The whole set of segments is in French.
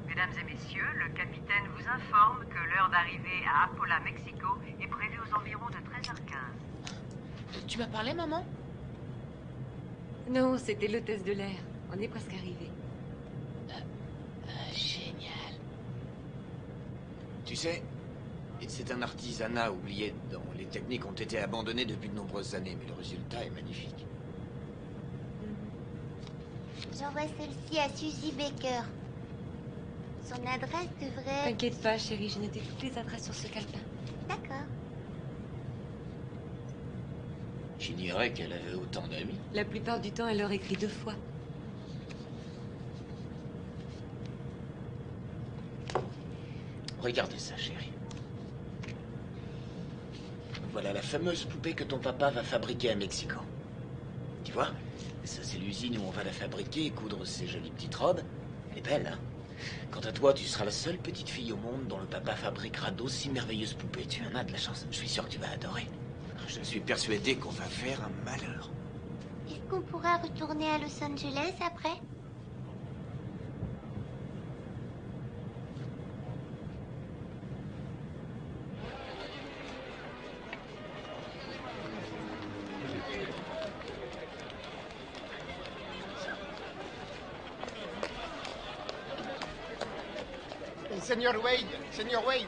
Mesdames et messieurs, le capitaine vous informe que l'heure d'arrivée à Apola, Mexico est prévue aux environs de 13h15. Tu m'as parlé, maman? Non, c'était l'hôtesse de l'air. On est presque arrivé. Génial. Tu sais, c'est un artisanat oublié dont les techniques ont été abandonnées depuis de nombreuses années, mais le résultat est magnifique. J'envoie celle-ci à Suzy Baker. Son adresse devrait... T'inquiète pas, chérie, j'ai noté toutes les adresses sur ce calepin. D'accord. J'ignorais qu'elle avait autant d'amis. La plupart du temps, elle leur écrit 2 fois. Regardez ça, chérie. Voilà la fameuse poupée que ton papa va fabriquer à Mexico. Tu vois? Ça, c'est l'usine où on va la fabriquer et coudre ces jolies petites robes. Elle est belle, hein? Quant à toi, tu seras la seule petite fille au monde dont le papa fabriquera d'aussi merveilleuses poupées. Tu en as de la chance. Je suis sûr que tu vas adorer. Je suis persuadé qu'on va faire un malheur. Est-ce qu'on pourra retourner à Los Angeles après? Seigneur Wade,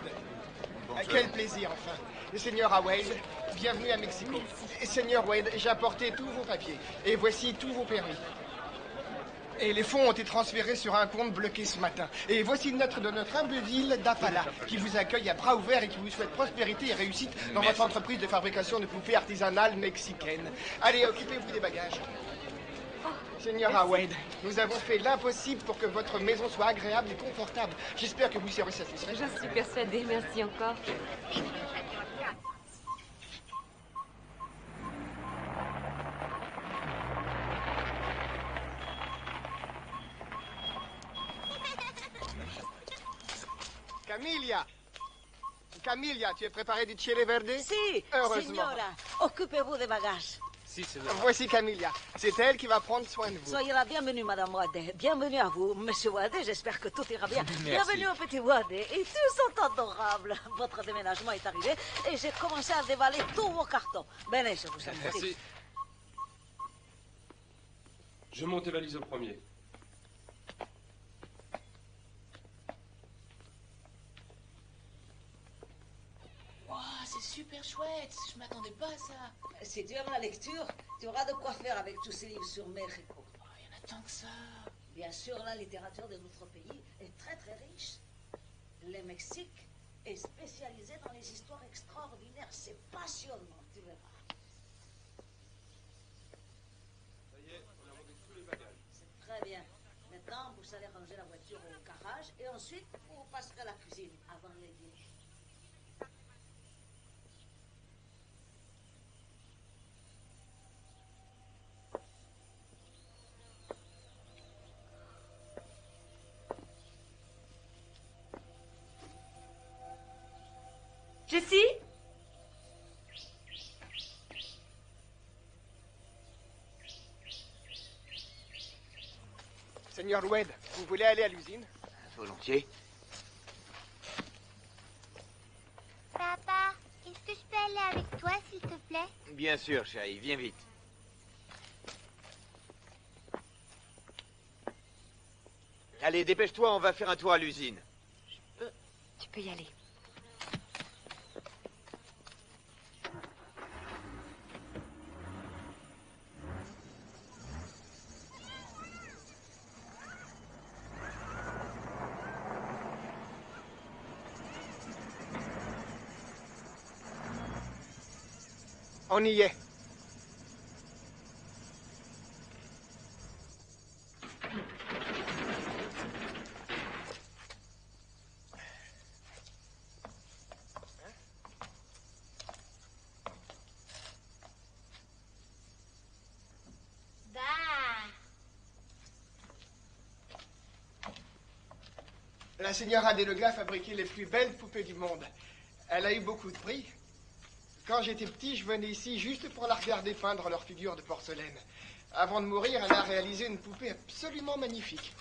quel plaisir enfin. Le Seigneur Wade, bienvenue à Mexico. Seigneur Wade, j'ai apporté tous vos papiers et voici tous vos permis. Et les fonds ont été transférés sur un compte bloqué ce matin. Et voici une lettre de notre humble ville d'Apala, qui vous accueille à bras ouverts et qui vous souhaite prospérité et réussite dans votre entreprise de fabrication de poupées artisanales mexicaines. Allez, occupez-vous des bagages. Seigneur Wade, nous avons fait l'impossible pour que votre maison soit agréable et confortable. J'espère que vous serez satisfait. Je suis persuadée, merci encore. Camilla, Camilla, tu es préparé du chile verde? Si, Heureusement. signora. Occupez-vous des bagages. Si, signora. Voici Camilla. C'est elle qui va prendre soin de vous. Soyez la bienvenue, Madame Wade. Bienvenue à vous, Monsieur Wade. J'espère que tout ira bien. Bienvenue au petit Wade. Et tous sont adorables. Votre déménagement est arrivé et j'ai commencé à dévaler tous vos cartons. Venez, je vous en prie. Merci. Je monte tes valises au premier. Wow, c'est super chouette. Je m'attendais pas à ça. Si tu aimes la lecture, tu auras de quoi faire avec tous ces livres sur Mexico. Oh, il y en a tant que ça. Bien sûr, la littérature de notre pays est très très riche. Le Mexique est spécialisé dans les histoires extraordinaires. C'est passionnant, tu verras. Ça y est, on a monté tous les bagages. C'est très bien. Maintenant, vous allez ranger la voiture au garage et ensuite, vous passerez à la cuisine avant le dîner. Jessie? Seigneur Wade, vous voulez aller à l'usine? Volontiers. Papa, est-ce que je peux aller avec toi, s'il te plaît? Bien sûr, chérie, viens vite. Allez, dépêche-toi, on va faire un tour à l'usine. Tu peux y aller. On y est. Bah. La señora Delega a fabriqué les plus belles poupées du monde. Elle a eu beaucoup de prix. Quand j'étais petit, je venais ici juste pour la regarder peindre leurs figures de porcelaine. Avant de mourir, elle a réalisé une poupée absolument magnifique.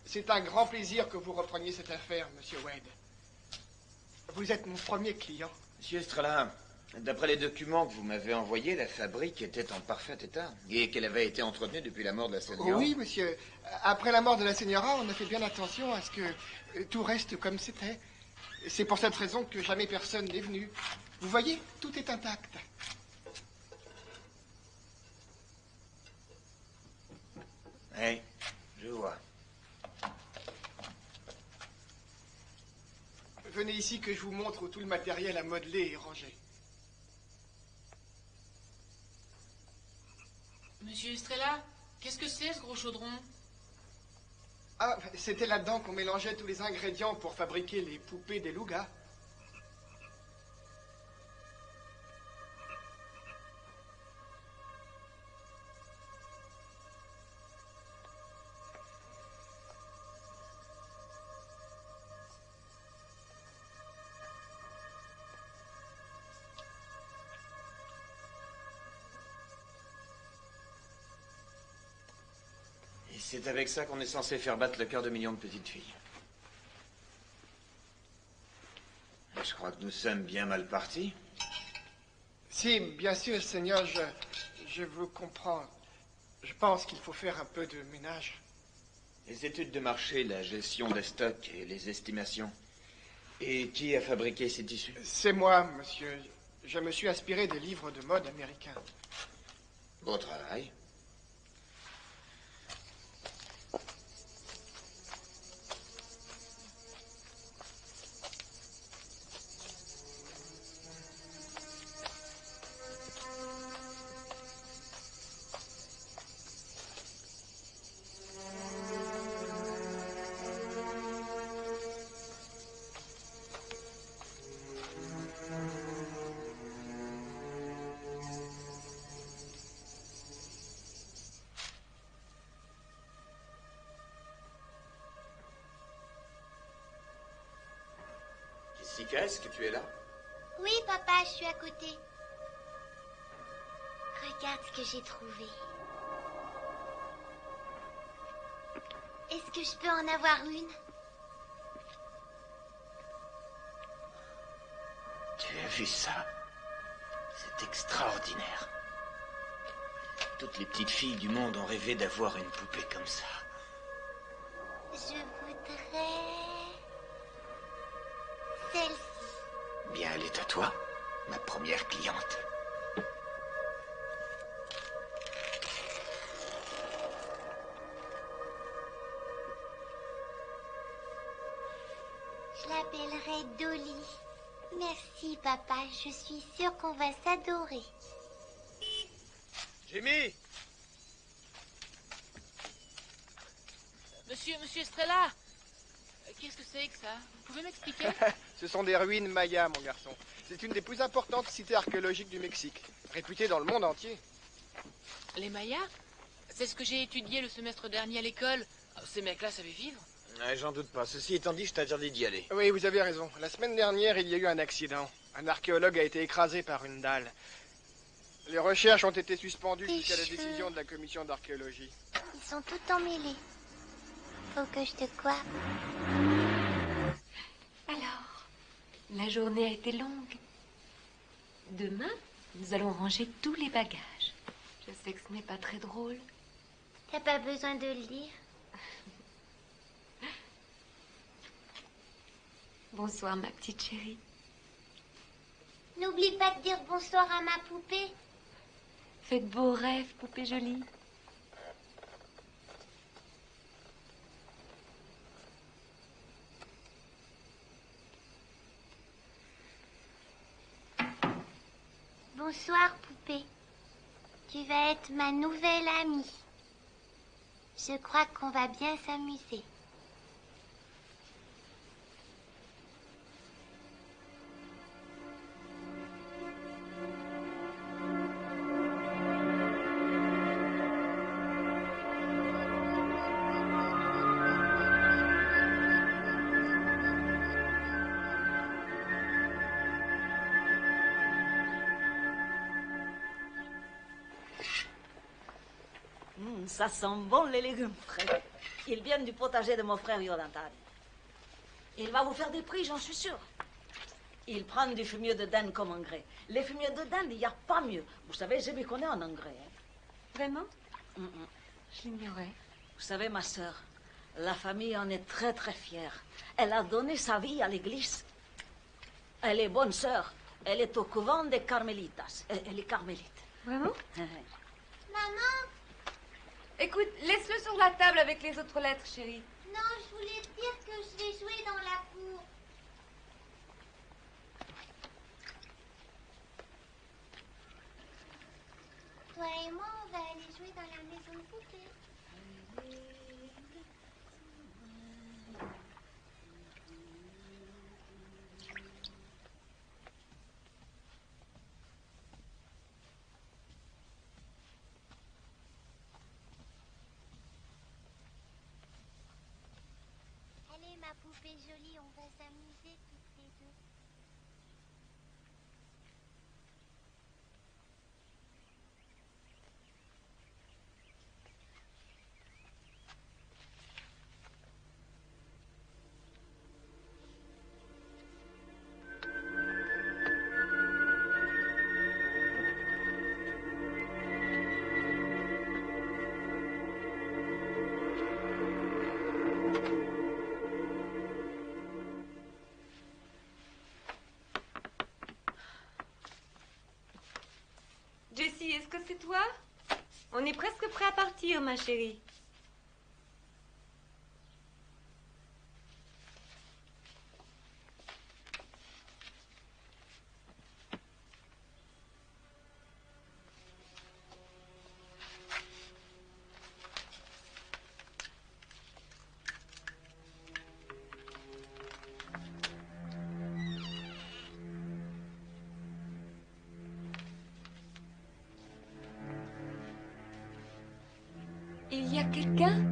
C'est un grand plaisir que vous repreniez cette affaire, Monsieur Wade. Vous êtes mon premier client. Monsieur Estrella, d'après les documents que vous m'avez envoyés, la fabrique était en parfait état et qu'elle avait été entretenue depuis la mort de la señora. Oui, monsieur. Après la mort de la señora, on a fait bien attention à ce que tout reste comme c'était. C'est pour cette raison que jamais personne n'est venu. Vous voyez, tout est intact. Oui, je vois. Venez ici que je vous montre où tout le matériel à modeler est rangé. Monsieur Estrella, qu'est-ce que c'est ce gros chaudron? Ah, c'était là-dedans qu'on mélangeait tous les ingrédients pour fabriquer les poupées des lougas. Et c'est avec ça qu'on est censé faire battre le cœur de millions de petites filles. Et je crois que nous sommes bien mal partis. Si, bien sûr, Seigneur, je vous comprends. Je pense qu'il faut faire un peu de ménage. Les études de marché, la gestion des stocks et les estimations. Et qui a fabriqué ces tissus? C'est moi, monsieur. Je me suis inspiré des livres de mode américains. Beau travail. Jessica, est-ce que tu es là? Oui, papa, je suis à côté. Regarde ce que j'ai trouvé. Est-ce que je peux en avoir une? Tu as vu ça? C'est extraordinaire. Toutes les petites filles du monde ont rêvé d'avoir une poupée comme ça. Je voudrais... celle-ci. Bien, elle est à toi, ma première cliente. Je l'appellerai Dolly. Merci, papa. Je suis sûre qu'on va s'adorer. Jimmy! Monsieur Estrella, qu'est-ce que c'est que ça? Vous pouvez m'expliquer? Ce sont des ruines mayas, mon garçon. C'est une des plus importantes cités archéologiques du Mexique, réputée dans le monde entier. Les Mayas? C'est ce que j'ai étudié le semestre dernier à l'école. Ces mecs-là savaient vivre? Ouais, j'en doute pas. Ceci étant dit, je t'interdis d'y aller. Oui, vous avez raison. La semaine dernière, il y a eu un accident. Un archéologue a été écrasé par une dalle. Les recherches ont été suspendues Tes jusqu'à la cheveux. décision de la commission d'archéologie. Ils sont tout emmêlés. Faut que je te coiffe. Alors, la journée a été longue. Demain, nous allons ranger tous les bagages. Je sais que ce n'est pas très drôle. T'as pas besoin de le lire. Bonsoir, ma petite chérie. N'oublie pas de dire bonsoir à ma poupée. Fais de beaux rêves, poupée jolie. Bonsoir, poupée. Tu vas être ma nouvelle amie. Je crois qu'on va bien s'amuser. Ça sent bon les légumes frais. Ils viennent du potager de mon frère Yolantani. Il va vous faire des prix, j'en suis sûre. Il prend du fumier de dinde comme engrais. Les fumiers de dinde, il n'y a pas mieux. Vous savez, je m'y connais en engrais. Hein. Vraiment? Mm. Je l'ignorais. Vous savez, ma sœur, la famille en est très très fière. Elle a donné sa vie à l'église. Elle est bonne sœur. Elle est au couvent des Carmélitas. Elle est carmélite. Vraiment? Maman, Écoute, laisse-le sur la table avec les autres lettres, chérie. non, je voulais te dire que je vais jouer dans la cour. Toi et moi, on va aller jouer dans la maison de poupée. Allez, ma poupée jolie, on va s'amuser toutes les deux. Jessie, est-ce que c'est toi? On est presque prêt à partir, ma chérie. Il y a quelqu'un?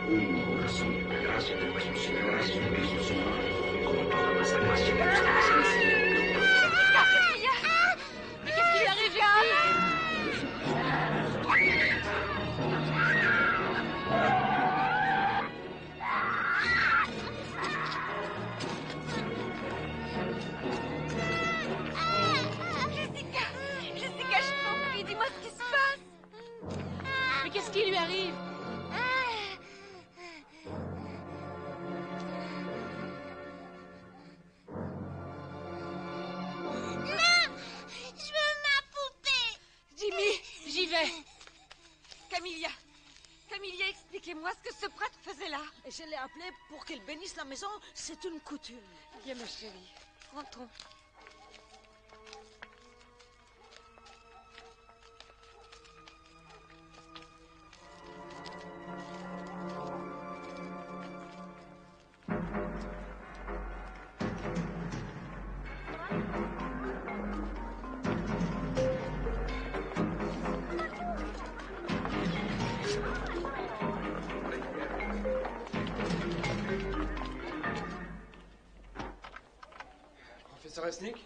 una sola gracia de consideración de sus ojos, con toda más gracia que ustedes sencilla. Mais qu'est-ce qui lui arrive, Jimmy? Jessica, je t'en prie, dis-moi ce qui se passe. Mais qu'est-ce qui lui arrive? Je veux ma poupée. Jimmy, J'y vais. Camilla, expliquez-moi ce que ce prêtre faisait là. Et je l'ai appelé pour qu'il bénisse la maison. C'est une coutume. Viens, ma chérie, rentrons. Professeur Esnick,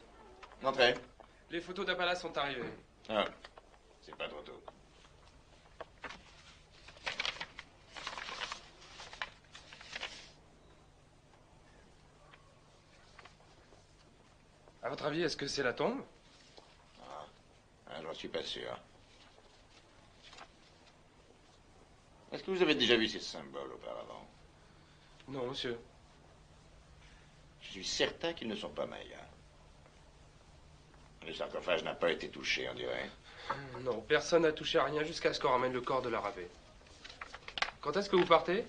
Entrez. les photos d'Apala sont arrivées. Ah, c'est pas trop tôt. À votre avis, est-ce que c'est la tombe? J'en suis pas sûr. Est-ce que vous avez déjà vu ces symboles auparavant? Non, monsieur. Je suis certain qu'ils ne sont pas mayas. Le sarcophage n'a pas été touché, on dirait. Non, personne n'a touché à rien jusqu'à ce qu'on ramène le corps de l'arabé. Quand est-ce que vous partez?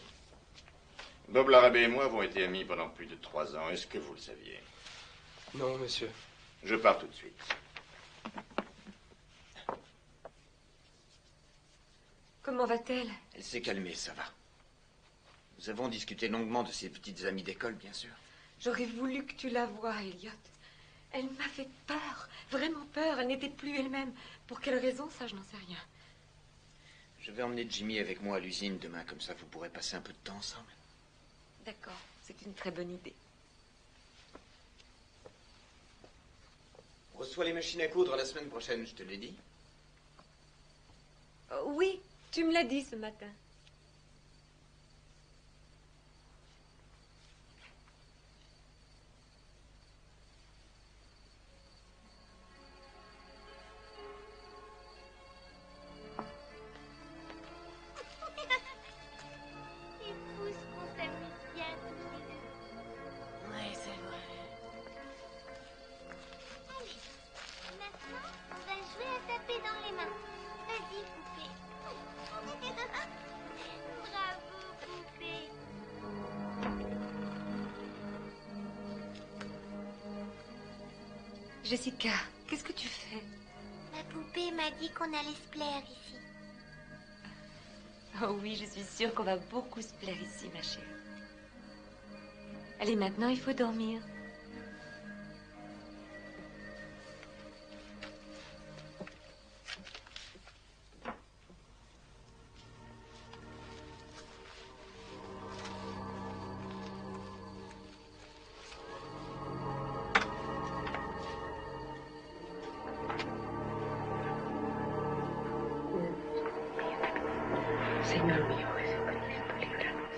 Bob Larabé et moi avons été amis pendant plus de 3 ans. Est-ce que vous le saviez? Non, monsieur. Je pars tout de suite. Comment va-t-elle? Elle s'est calmée, ça va. Nous avons discuté longuement de ses petites amies d'école, bien sûr. J'aurais voulu que tu la voies, Elliot. Elle m'a fait peur, vraiment peur. Elle n'était plus elle-même. Pour quelle raison, ça, je n'en sais rien. Je vais emmener Jimmy avec moi à l'usine demain, comme ça vous pourrez passer un peu de temps ensemble. D'accord, c'est une très bonne idée. On reçoit les machines à coudre la semaine prochaine, je te l'ai dit. Oui, tu me l'as dit ce matin. C'est fou ce qu'on s'amuse bien tous les deux. Oui, c'est vrai. Allez, maintenant, on va jouer à taper dans les mains. Vas-y, poupée. Bravo, poupée. Jessica, qu'est-ce que tu fais? Ma poupée m'a dit qu'on allait se plaire ici. Oh oui, je suis sûre qu'on va beaucoup se plaire ici, ma chérie. Allez, maintenant, il faut dormir. Señor mío Jesucristo, líbranos.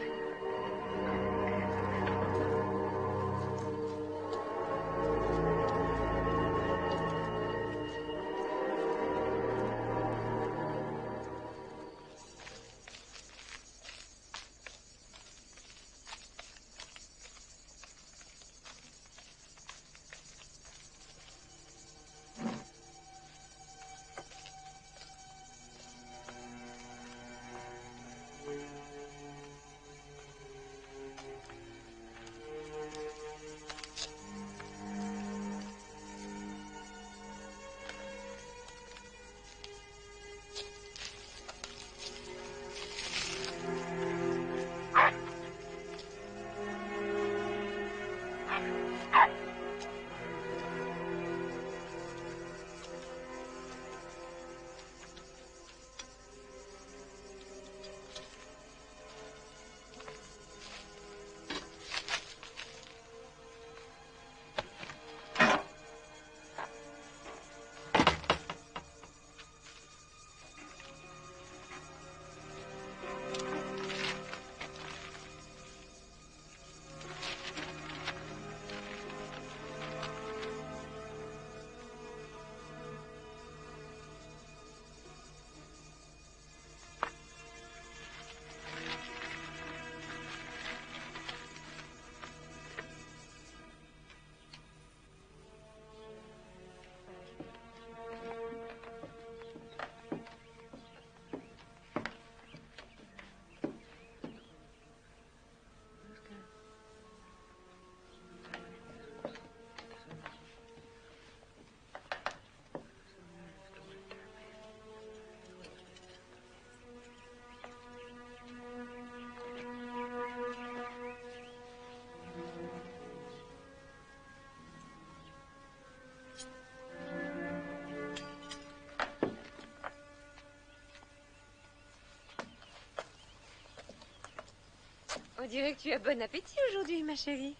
On dirait que tu as bon appétit aujourd'hui, ma chérie.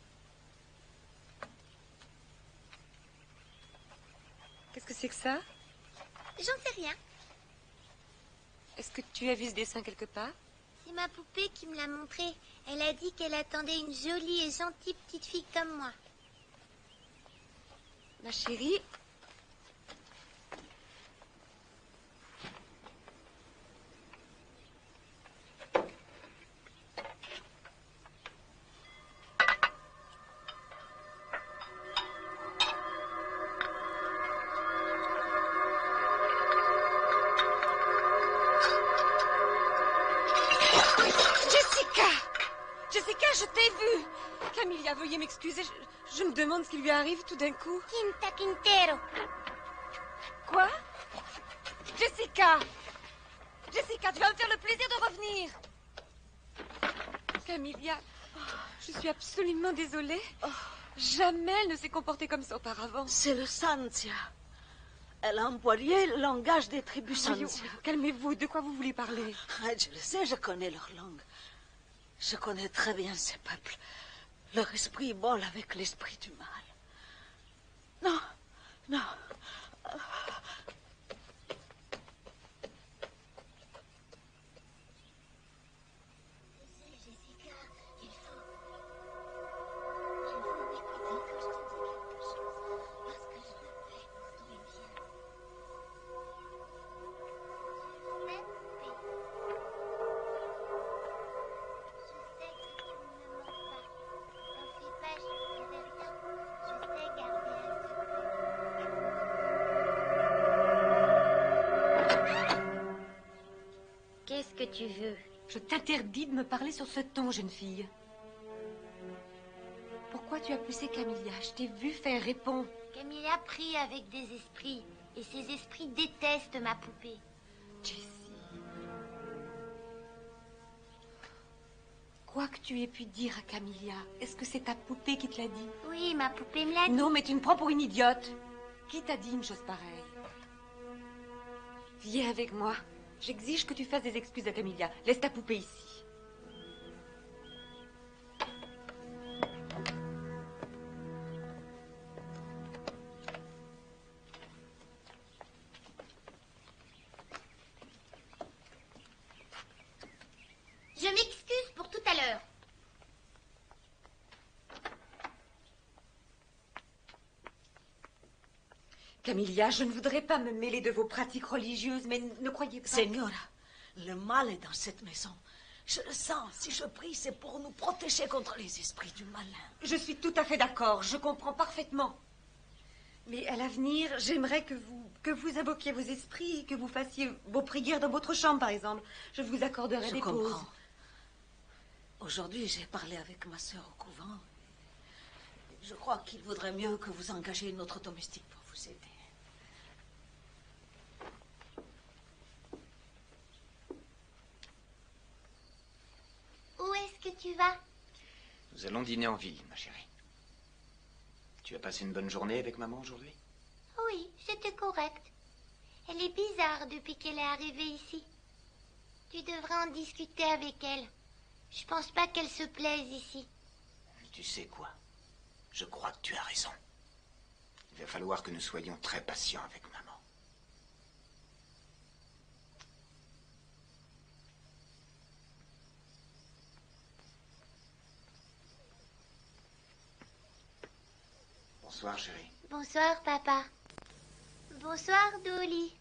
Qu'est-ce que c'est que ça? J'en sais rien. Est-ce que tu as vu ce dessin quelque part? C'est ma poupée qui me l'a montré. Elle a dit qu'elle attendait une jolie et gentille petite fille comme moi. Ma chérie... Je t'ai vu. Camilla, veuillez m'excuser. Je me demande ce qui lui arrive tout d'un coup. Quinta Quintero. Quoi? Jessica! Jessica, tu vas me faire le plaisir de revenir. Camilla, je suis absolument désolée. Jamais elle ne s'est comportée comme ça auparavant. C'est le Santia. Elle a employé le langage des tribus Santia. Calmez-vous, de quoi vous voulez parler? Je le sais, je connais leur langue. Je connais très bien ces peuples. Leur esprit vole avec l'esprit du mal. Non, non. Qu'est-ce que tu veux? Je t'interdis de me parler sur ce ton, jeune fille. Pourquoi tu as poussé Camilla? Je t'ai vu faire répondre. Camilla prie avec des esprits. Et ces esprits détestent ma poupée. Jessie. Quoi que tu aies pu dire à Camilla, est-ce que c'est ta poupée qui te l'a dit? Oui, ma poupée me l'a dit. Non, mais tu me prends pour une idiote. Qui t'a dit une chose pareille? Viens avec moi. J'exige que tu fasses des excuses à Camilla. Laisse ta poupée ici. Je m'excuse pour tout à l'heure. Camilla, je ne voudrais pas me mêler de vos pratiques religieuses, mais ne croyez pas... Señora, le mal est dans cette maison. Je le sens. Si je prie, c'est pour nous protéger contre les esprits du malin. Je suis tout à fait d'accord. Je comprends parfaitement. Mais à l'avenir, j'aimerais que vous invoquiez vos esprits et que vous fassiez vos prières dans votre chambre, par exemple. Je vous accorderai des pauses. Je comprends. Aujourd'hui, j'ai parlé avec ma sœur au couvent. Je crois qu'il vaudrait mieux que vous engagiez une autre domestique pour vous aider. Où est-ce que tu vas? Nous allons dîner en ville, ma chérie. Tu as passé une bonne journée avec maman aujourd'hui? Oui, c'était correct. Elle est bizarre depuis qu'elle est arrivée ici. Tu devrais en discuter avec elle. Je pense pas qu'elle se plaise ici. Tu sais quoi? Je crois que tu as raison. Il va falloir que nous soyons très patients avec maman. Bonsoir, chérie. Bonsoir, papa. Bonsoir, Dolly.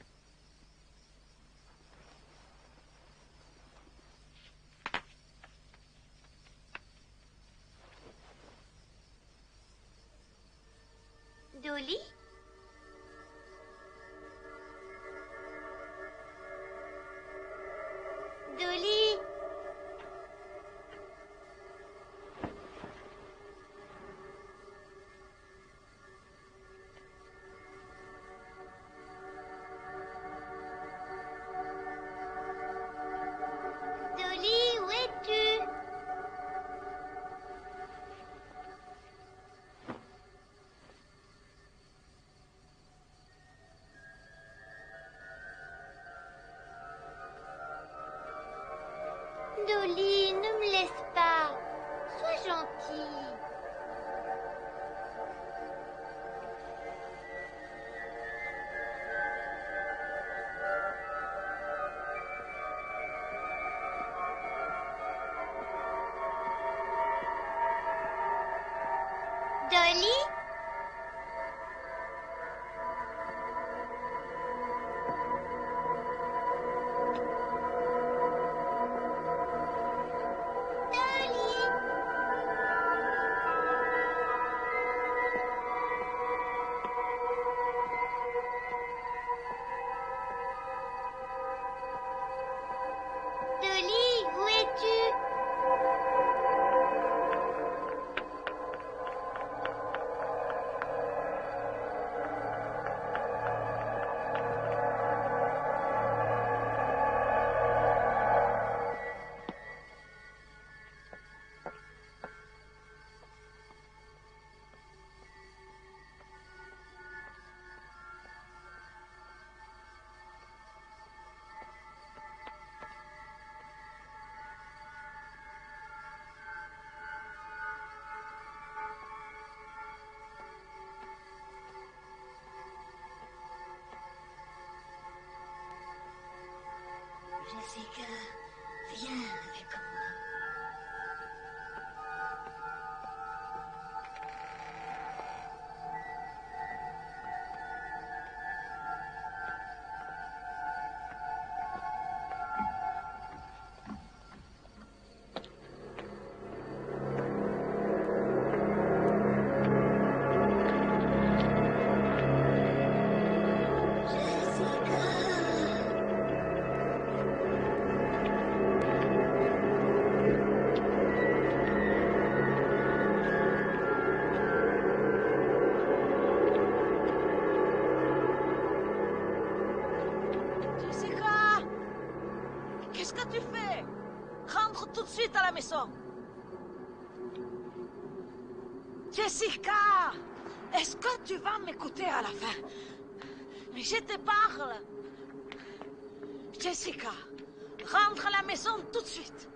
Dolly? Dolly? Dolly, où es-tu? Dolly? Dolly, où es-tu? Jessica, viens avec moi. Jessica, qu'est-ce que tu fais? Rentre tout de suite à la maison. Jessica, est-ce que tu vas m'écouter à la fin? Mais je te parle. Jessica, rentre à la maison tout de suite.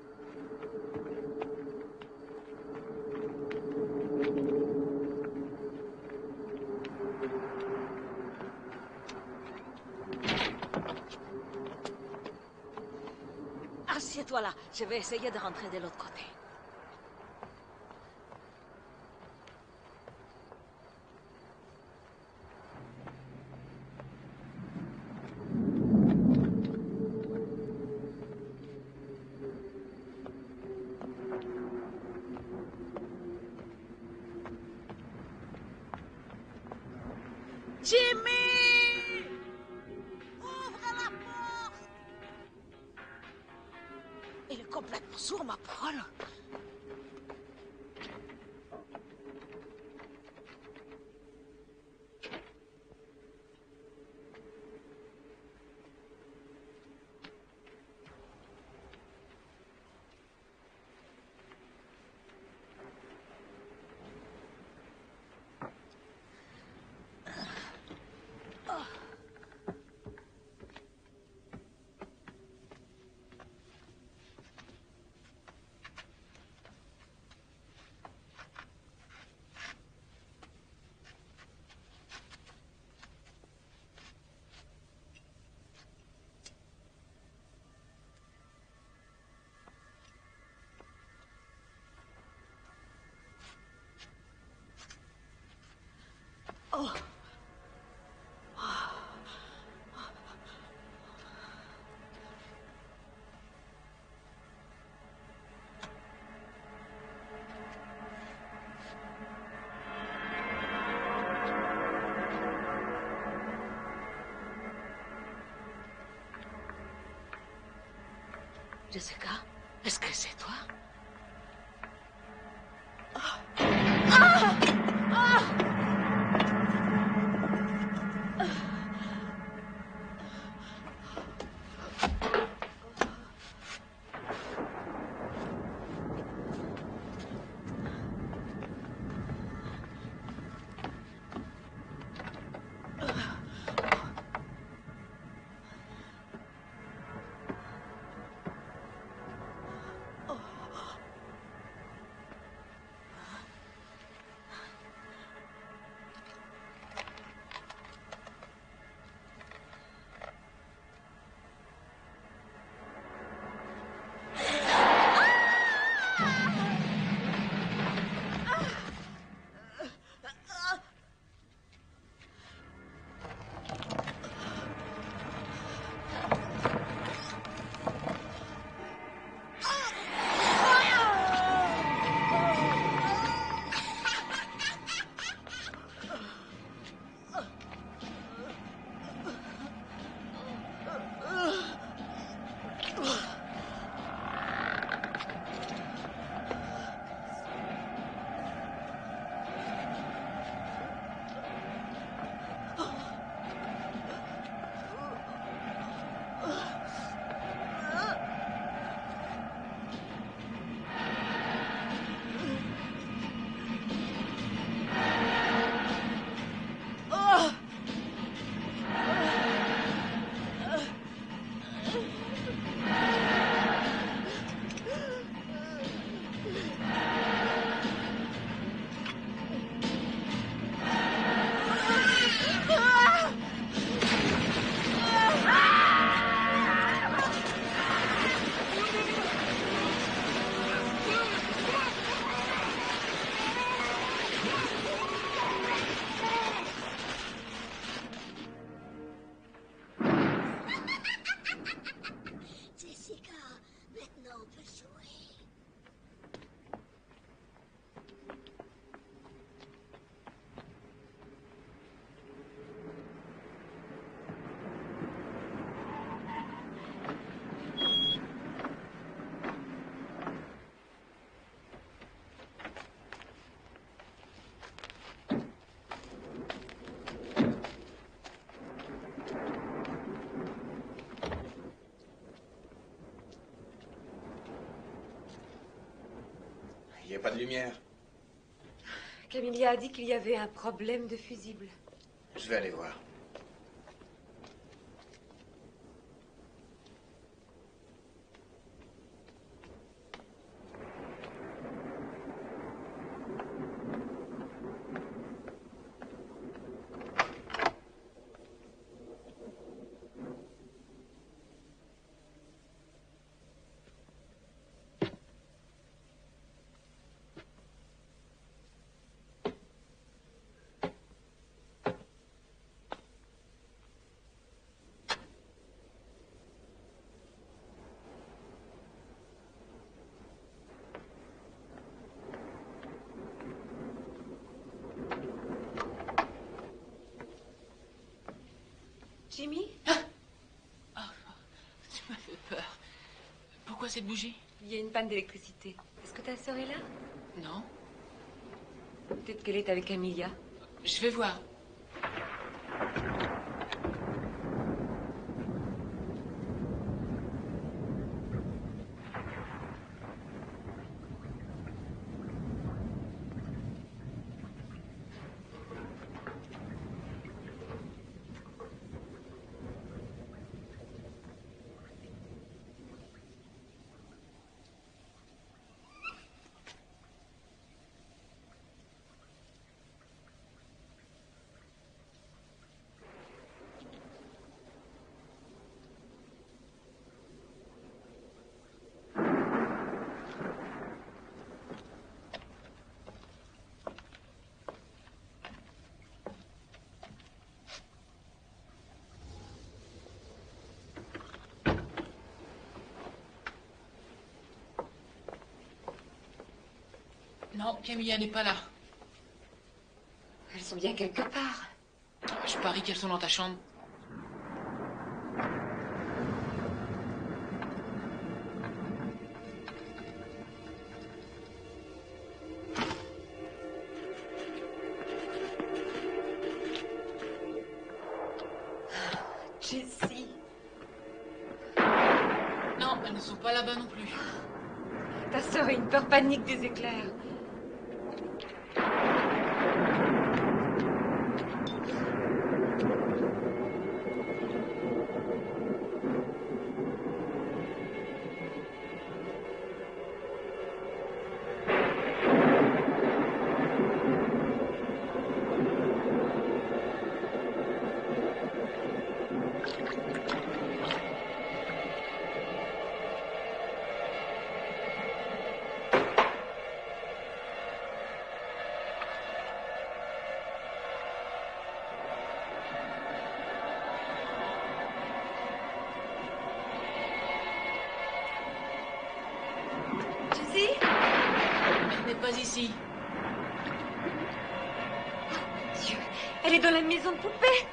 Assieds-toi là, je vais essayer de rentrer de l'autre côté. Jimmy! Ouvre la porte! Il est complètement sourd, ma parole. Oh. Jessica, est-ce que c'est toi? Il n'y a pas de lumière. Camilla a dit qu'il y avait un problème de fusible. Je vais aller voir. Jimmy? Tu m'as fait peur. Pourquoi cette bougie? Il y a une panne d'électricité. Est-ce que ta sœur est là? Non. Peut-être qu'elle est avec Camilla. Je vais voir. Non, Camilla n'est pas là. Elles sont bien quelque part. Je parie qu'elles sont dans ta chambre. Jessie. Non, elles ne sont pas là-bas non plus. Ta sœur a une peur panique des éclairs. Pas ici. Oh, Dieu, elle est dans la maison de poupée.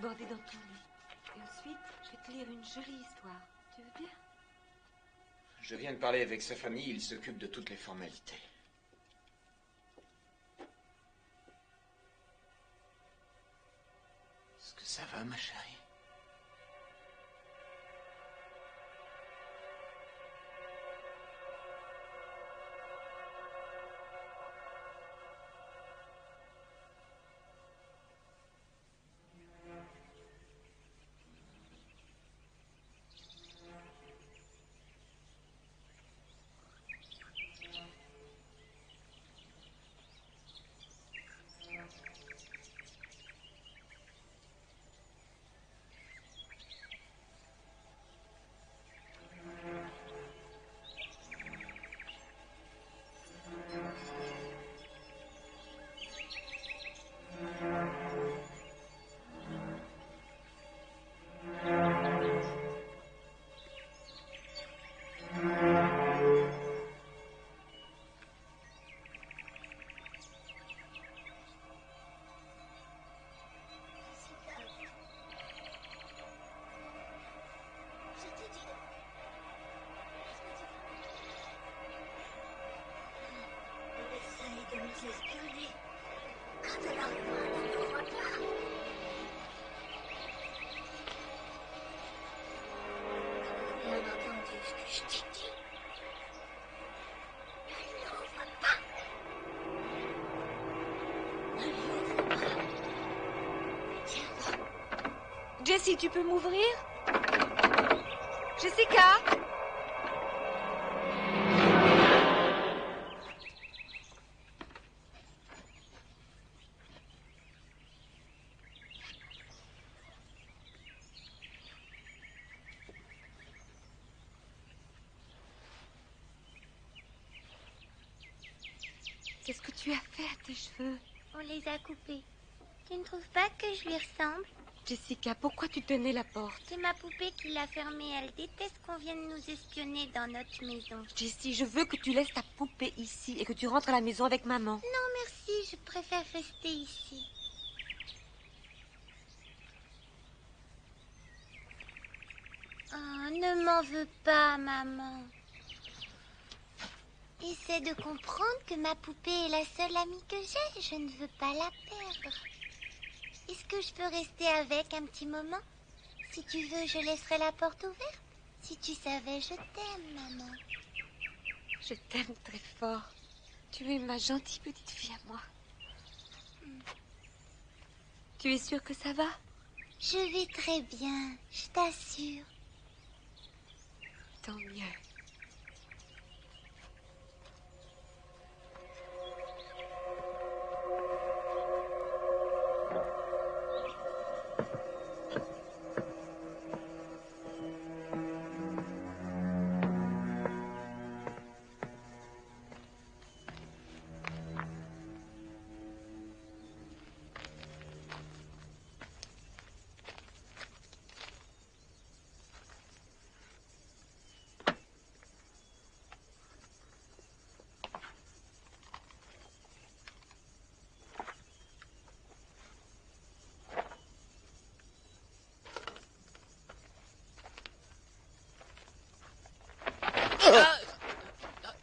Border dans ton lit. Et ensuite, je vais te lire une jolie histoire. Tu veux bien? Je viens de parler avec sa famille, il s'occupe de toutes les formalités. Est-ce que ça va, ma chérie? Jessie, tu peux m'ouvrir? Jessica? Qu'est-ce que tu as fait à tes cheveux? On les a coupés. Tu ne trouves pas que je lui ressemble? Jessica, pourquoi tu tenais la porte? C'est ma poupée qui l'a fermée. Elle déteste qu'on vienne nous espionner dans notre maison. Jessie, je veux que tu laisses ta poupée ici et que tu rentres à la maison avec maman. Non, merci. Je préfère rester ici. Oh, ne m'en veux pas, maman. Essaie de comprendre que ma poupée est la seule amie que j'ai. Je ne veux pas la perdre. Est-ce que je peux rester avec un petit moment? Si tu veux, je laisserai la porte ouverte. Si tu savais, je t'aime, maman. Je t'aime très fort. Tu es ma gentille petite fille à moi. Tu es sûre que ça va? Je vais très bien, je t'assure. Tant mieux.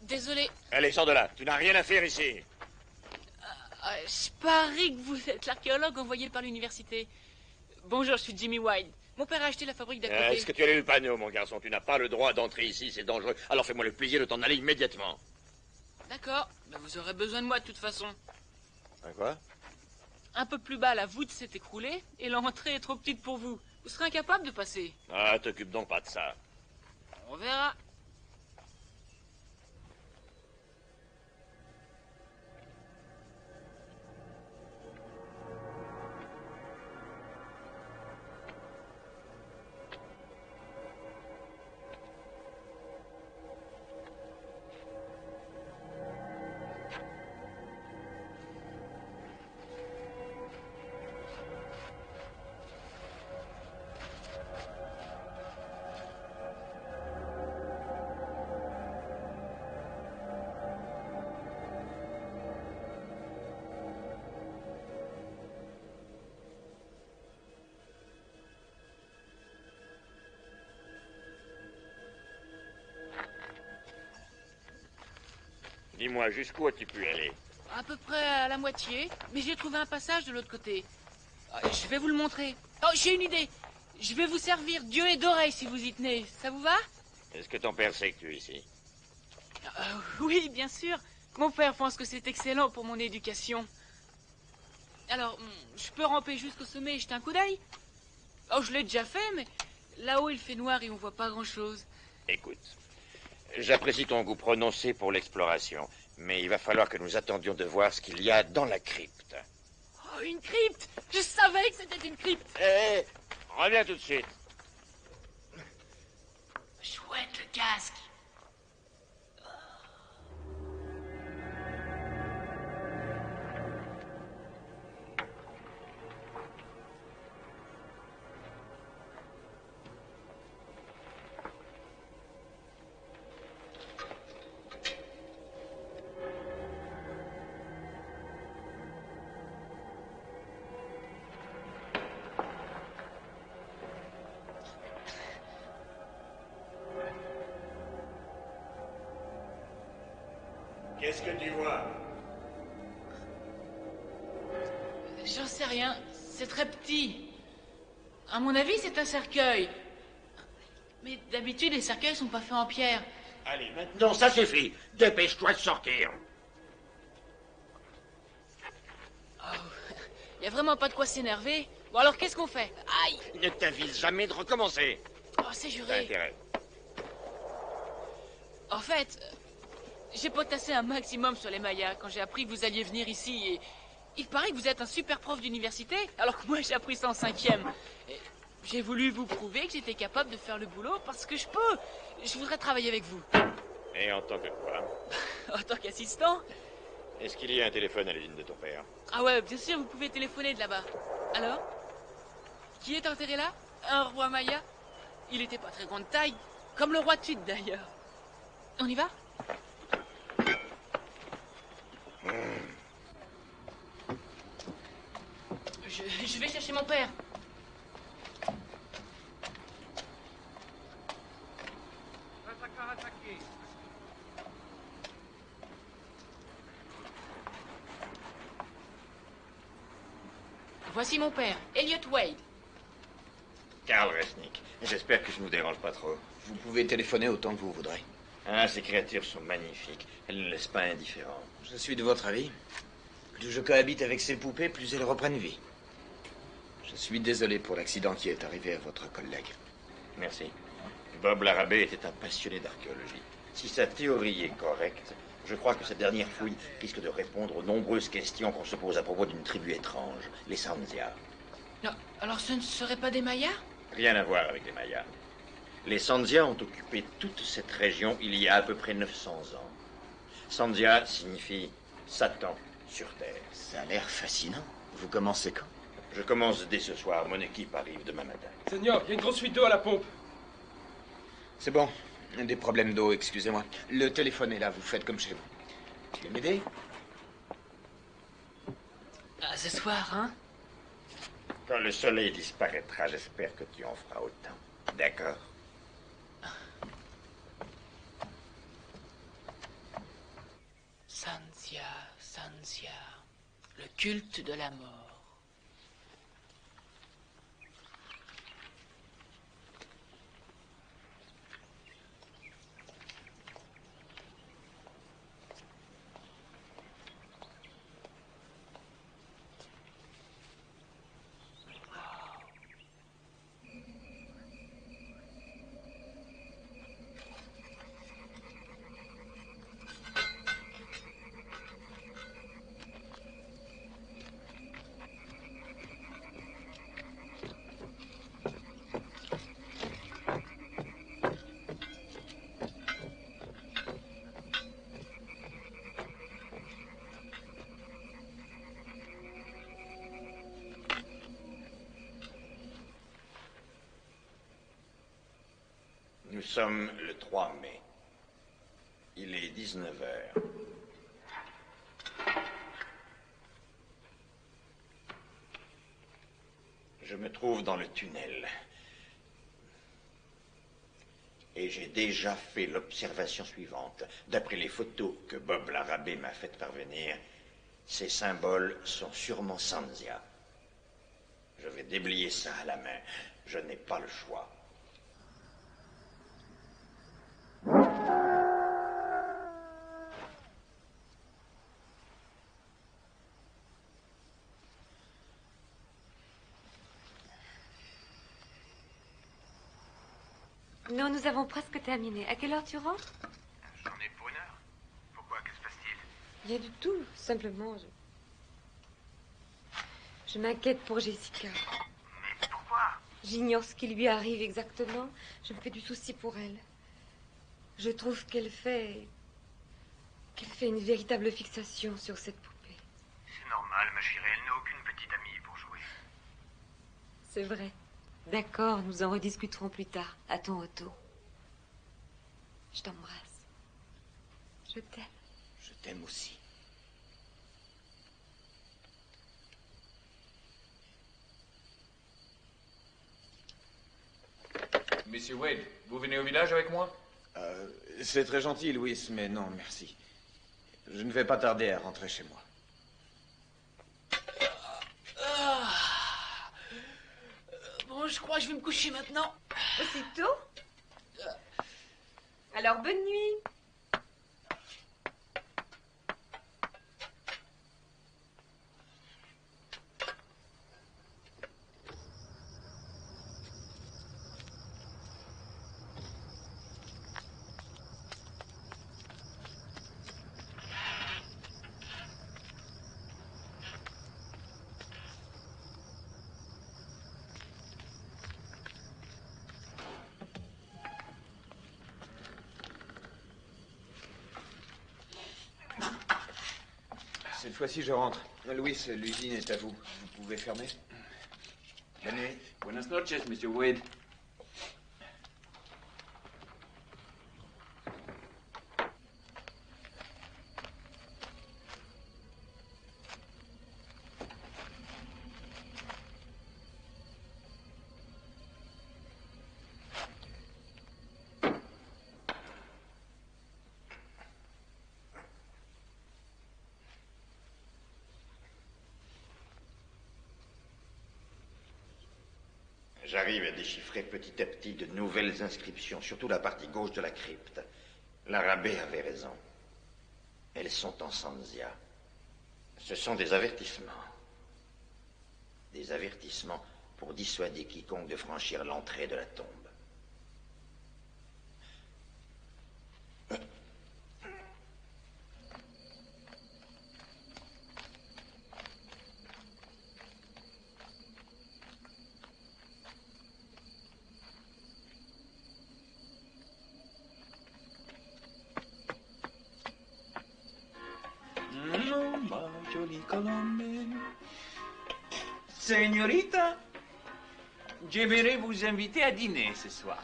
Désolé. Allez, sors de là. Tu n'as rien à faire ici. Je parie que vous êtes l'archéologue envoyé par l'université. Bonjour, je suis Jimmy White. Mon père a acheté la fabrique d'à côté. Est-ce que tu as lu le panneau, mon garçon? Tu n'as pas le droit d'entrer ici, c'est dangereux. Alors fais-moi le plaisir de t'en aller immédiatement. D'accord. Ben, vous aurez besoin de moi de toute façon. Quoi? Un peu plus bas, la voûte s'est écroulée et l'entrée est trop petite pour vous. Vous serez incapable de passer. Ah, t'occupe donc pas de ça. On verra. Dis-moi, jusqu'où as-tu pu aller? À peu près à la moitié, mais j'ai trouvé un passage de l'autre côté. Je vais vous le montrer. Oh, j'ai une idée. Je vais vous servir d'yeux et d'oreilles si vous y tenez. Ça vous va? Est-ce que ton père sait que tu es ici? Oui, bien sûr. Mon père pense que c'est excellent pour mon éducation. Alors, je peux ramper jusqu'au sommet et jeter un coup d'œil? Oh, je l'ai déjà fait, mais là-haut il fait noir et on voit pas grand-chose. Écoute, j'apprécie ton goût prononcé pour l'exploration, mais il va falloir que nous attendions de voir ce qu'il y a dans la crypte. Oh, une crypte! Je savais que c'était une crypte! Hé, reviens tout de suite. Chouette, le casque! Qu'est-ce que tu vois? J'en sais rien. C'est très petit. À mon avis, c'est un cercueil. Mais d'habitude, les cercueils sont pas faits en pierre. Allez, maintenant, ça suffit. Dépêche-toi de sortir. Oh, Y a vraiment pas de quoi s'énerver. Bon, alors qu'est-ce qu'on fait? Aïe! Ne t'avise jamais de recommencer. Oh, c'est T'as juré. intérêt. En fait, j'ai potassé un maximum sur les Mayas quand j'ai appris que vous alliez venir ici et... Il paraît que vous êtes un super prof d'université, alors que moi j'ai appris ça en 5e. Et j'ai voulu vous prouver que j'étais capable de faire le boulot parce que je peux. Je voudrais travailler avec vous. Et en tant que quoi? En tant qu'assistant? Est-ce qu'il y a un téléphone à l'usine de ton père? Ah ouais, bien sûr, vous pouvez téléphoner de là-bas. Alors? Qui est enterré là? Un roi Maya? Il était pas très grande taille, comme le roi Tut d'ailleurs. On y va? Je vais chercher mon père. Voici mon père, Elliot Wade. Karl Resnick. J'espère que je ne vous dérange pas trop. Vous pouvez téléphoner autant que vous voudrez. Ah, ces créatures sont magnifiques. Elles ne laissent pas indifférent. Je suis de votre avis. Plus je cohabite avec ces poupées, plus elles reprennent vie. Je suis désolé pour l'accident qui est arrivé à votre collègue. Merci. Bob Larrabee était un passionné d'archéologie. Si sa théorie est correcte, je crois que cette dernière fouille risque de répondre aux nombreuses questions qu'on se pose à propos d'une tribu étrange, les Sandia. Non, alors ce ne seraient pas des Mayas? Rien à voir avec les Mayas. Les Sandia ont occupé toute cette région il y a à peu près 900 ans. Sandia signifie Satan sur Terre. Ça a l'air fascinant. Vous commencez quand? Je commence dès ce soir. Mon équipe arrive demain matin. Seigneur, il y a une grosse fuite d'eau à la pompe. C'est bon. Des problèmes d'eau, excusez-moi. Le téléphone est là, vous faites comme chez vous. Tu veux m'aider? Ah, ce soir, hein? Quand le soleil disparaîtra, j'espère que tu en feras autant. D'accord? Sanzia, Sanzia, le culte de la mort. Nous sommes le 3 mai. Il est 19 heures. Je me trouve dans le tunnel. Et j'ai déjà fait l'observation suivante. D'après les photos que Bob Larrabee m'a faites parvenir, ces symboles sont sûrement Sanzia. Je vais déblayer ça à la main. Je n'ai pas le choix. Non, nous avons presque terminé. À quelle heure tu rentres? J'en ai pour 1 heure. Pourquoi? Que se passe-t-il? Rien du tout. Simplement, je m'inquiète pour Jessica. Mais pourquoi? J'ignore ce qui lui arrive exactement. Je me fais du souci pour elle. Je trouve qu'elle fait une véritable fixation sur cette poupée. C'est normal, ma chérie. Elle n'a aucune petite amie pour jouer. C'est vrai. D'accord, nous en rediscuterons plus tard, à ton retour. Je t'embrasse. Je t'aime. Je t'aime aussi. Monsieur Wade, vous venez au village avec moi? C'est très gentil, Louis, mais non, merci. Je ne vais pas tarder à rentrer chez moi. Bon, je crois que je vais me coucher maintenant. Aussitôt? Alors, bonne nuit. Cette fois-ci, je rentre. Louis, l'usine est à vous. Vous pouvez fermer. Bonne nuit. Buenas noches, Monsieur Wade. J'arrive à déchiffrer petit à petit de nouvelles inscriptions, surtout la partie gauche de la crypte. L'Arabé avait raison. Elles sont en Sanzia. Ce sont des avertissements. Des avertissements pour dissuader quiconque de franchir l'entrée de la tombe. Señorita, j'aimerais vous inviter à dîner ce soir.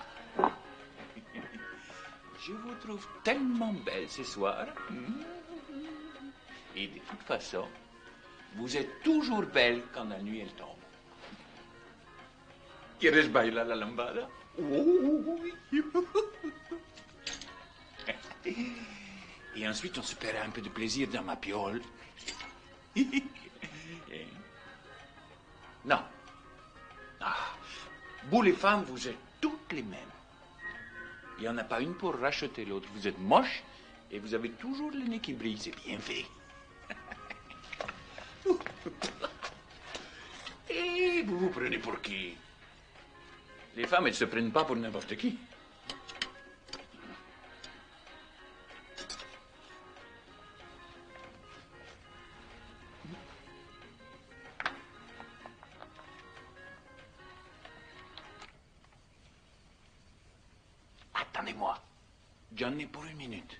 Je vous trouve tellement belle ce soir. Et de toute façon, vous êtes toujours belle quand la nuit elle tombe. ¿Quieres bailar la lambada? Et ensuite, on se paiera un peu de plaisir dans ma piole. Non. Ah, vous les femmes, vous êtes toutes les mêmes. Il n'y en a pas une pour racheter l'autre. Vous êtes moche et vous avez toujours le nez qui brille. C'est bien fait. Et vous vous prenez pour qui? Les femmes, elles ne se prennent pas pour n'importe qui. Attendez-moi. J'en ai pour une minute.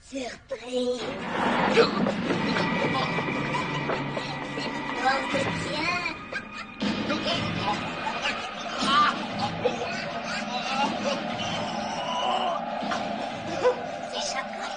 Surprise. Bon, tiens. C'est chocolat.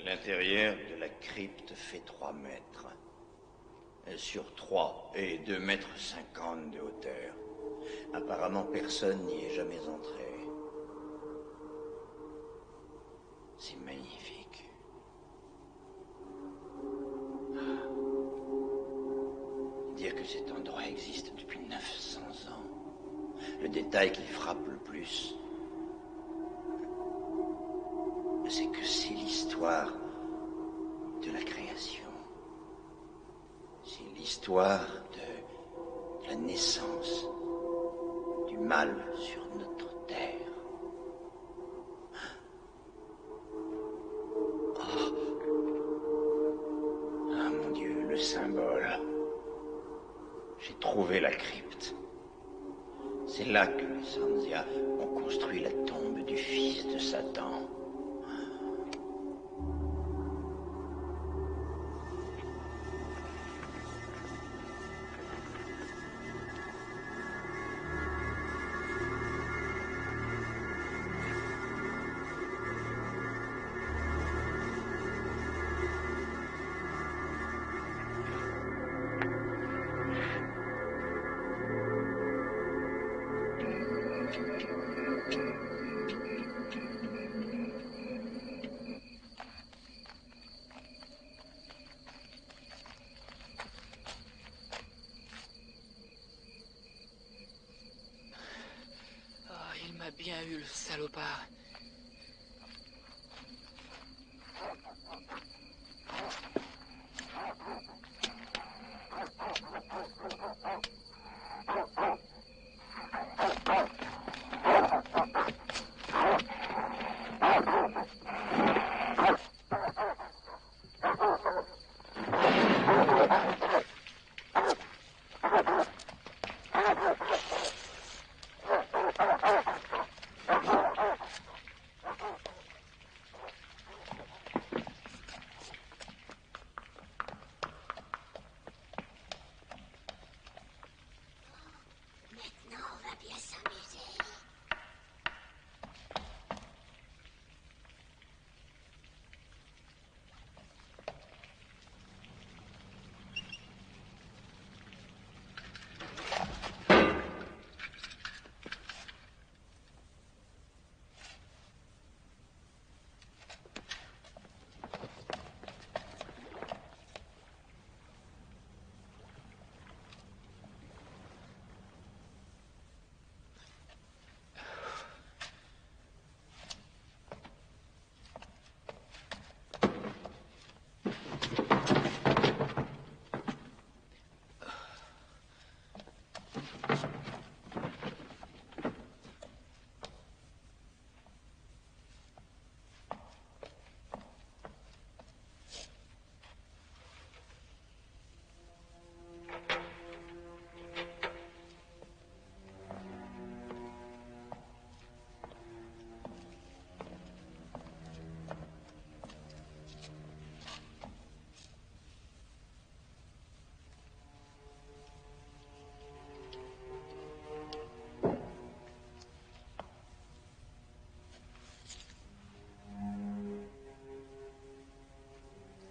L'intérieur de la crypte fait 3 mètres. Sur 3 et 2,50 mètres de hauteur. Apparemment, personne n'y est jamais entré. C'est magnifique. Dire que cet endroit existe depuis 900 ans. Le détail qui frappe le plus, c'est que c'est l'histoire de la création. C'est l'histoire de la naissance du mal sur notre terre. Ah mon Dieu, le symbole. J'ai trouvé la crypte. C'est là que les Sanzia ont construit la tombe du fils de Satan. Il m'a bien eu, le salopard.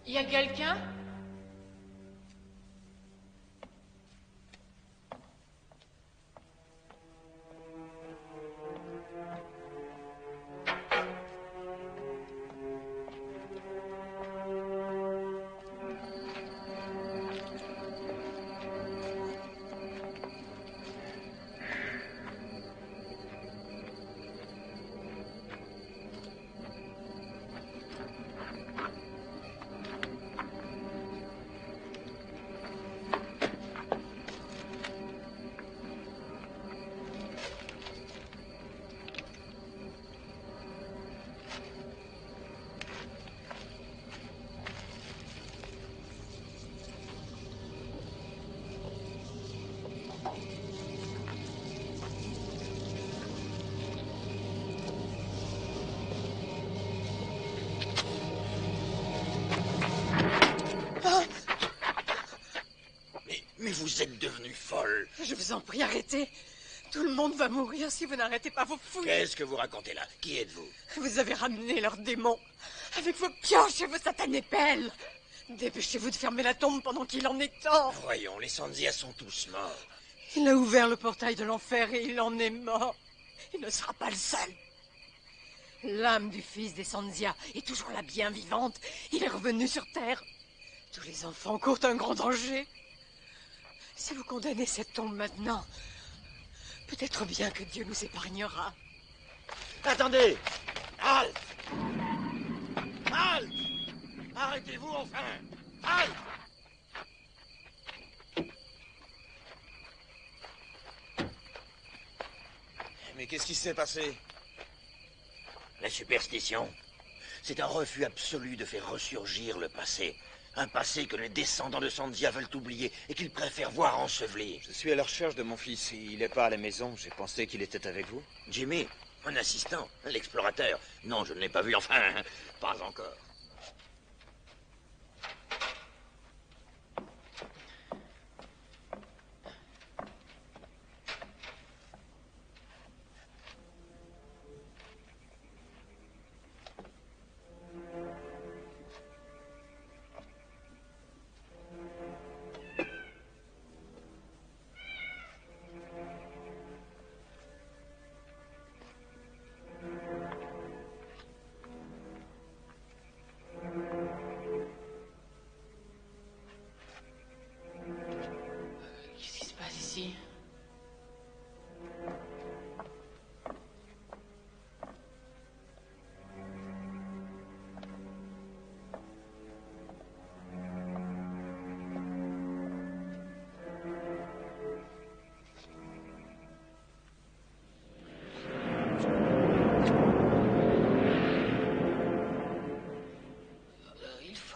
Y a quelqu'un? vous êtes devenue folle. Je vous en prie, arrêtez. Tout le monde va mourir si vous n'arrêtez pas vos fouilles. Qu'est-ce que vous racontez là? Qui êtes-vous? Vous avez ramené leurs démons. Avec vos pioches et vos satanées pelles. Dépêchez-vous de fermer la tombe pendant qu'il en est temps. Voyons, les Sanzia sont tous morts. Il a ouvert le portail de l'enfer et il en est mort. Il ne sera pas le seul. L'âme du fils des Sanzia est toujours la bien vivante. Il est revenu sur Terre. Tous les enfants courent un grand danger. Si vous condamnez cette tombe maintenant, peut-être bien que Dieu nous épargnera. Attendez! Halte! Halte! Arrêtez-vous enfin! Halte! Mais qu'est-ce qui s'est passé? La superstition, c'est un refus absolu de faire ressurgir le passé. Un passé que les descendants de Sanzia veulent oublier et qu'ils préfèrent voir enseveli. Je suis à la recherche de mon fils. Il n'est pas à la maison. J'ai pensé qu'il était avec vous. Jimmy, un assistant, l'explorateur. Non, je ne l'ai pas vu, enfin, pas encore.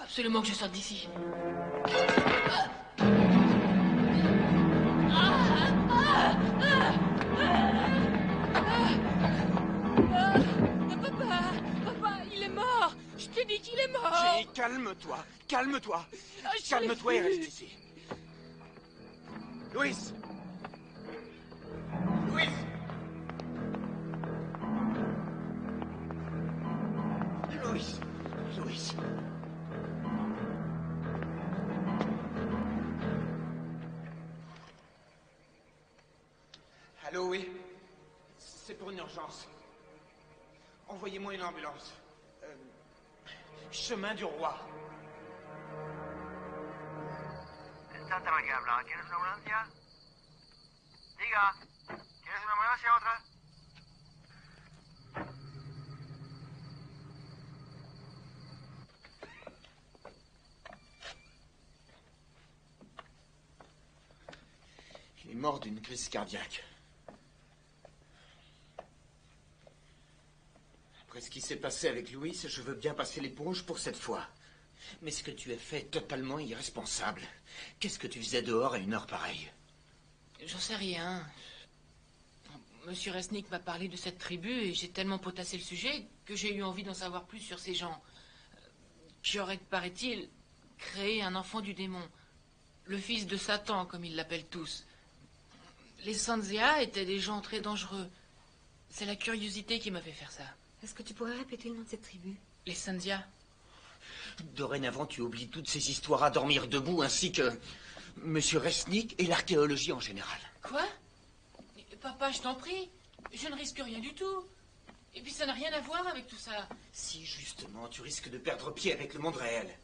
Absolument que je sorte d'ici. Papa, il est mort. Je t'ai dit qu'il est mort. Jenny, calme-toi, calme-toi. Calme-toi et reste ici. Louis. Louis. Louis. Louis. Allô, oui. C'est pour une urgence. Envoyez-moi une ambulance. Chemin du Roi. Santa María Blanca, ¿tienes una ambulancia? Diga, ¿tienes una ambulancia o otra? Il est mort d'une crise cardiaque. Après ce qui s'est passé avec Louis, je veux bien passer l'éponge pour cette fois. Mais ce que tu as fait est totalement irresponsable. Qu'est-ce que tu faisais dehors à une heure pareille? J'en sais rien. Monsieur Resnick m'a parlé de cette tribu et j'ai tellement potassé le sujet que j'ai eu envie d'en savoir plus sur ces gens qui auraient, paraît-il, créé un enfant du démon. Le fils de Satan, comme ils l'appellent tous. Les Sanzia étaient des gens très dangereux. C'est la curiosité qui m'a fait faire ça. Est-ce que tu pourrais répéter le nom de cette tribu? Les Sanzia. Dorénavant, tu oublies toutes ces histoires à dormir debout, ainsi que Monsieur Resnick et l'archéologie en général. Quoi? Papa, je t'en prie. Je ne risque rien du tout. Et puis ça n'a rien à voir avec tout ça. Si, justement, tu risques de perdre pied avec le monde réel.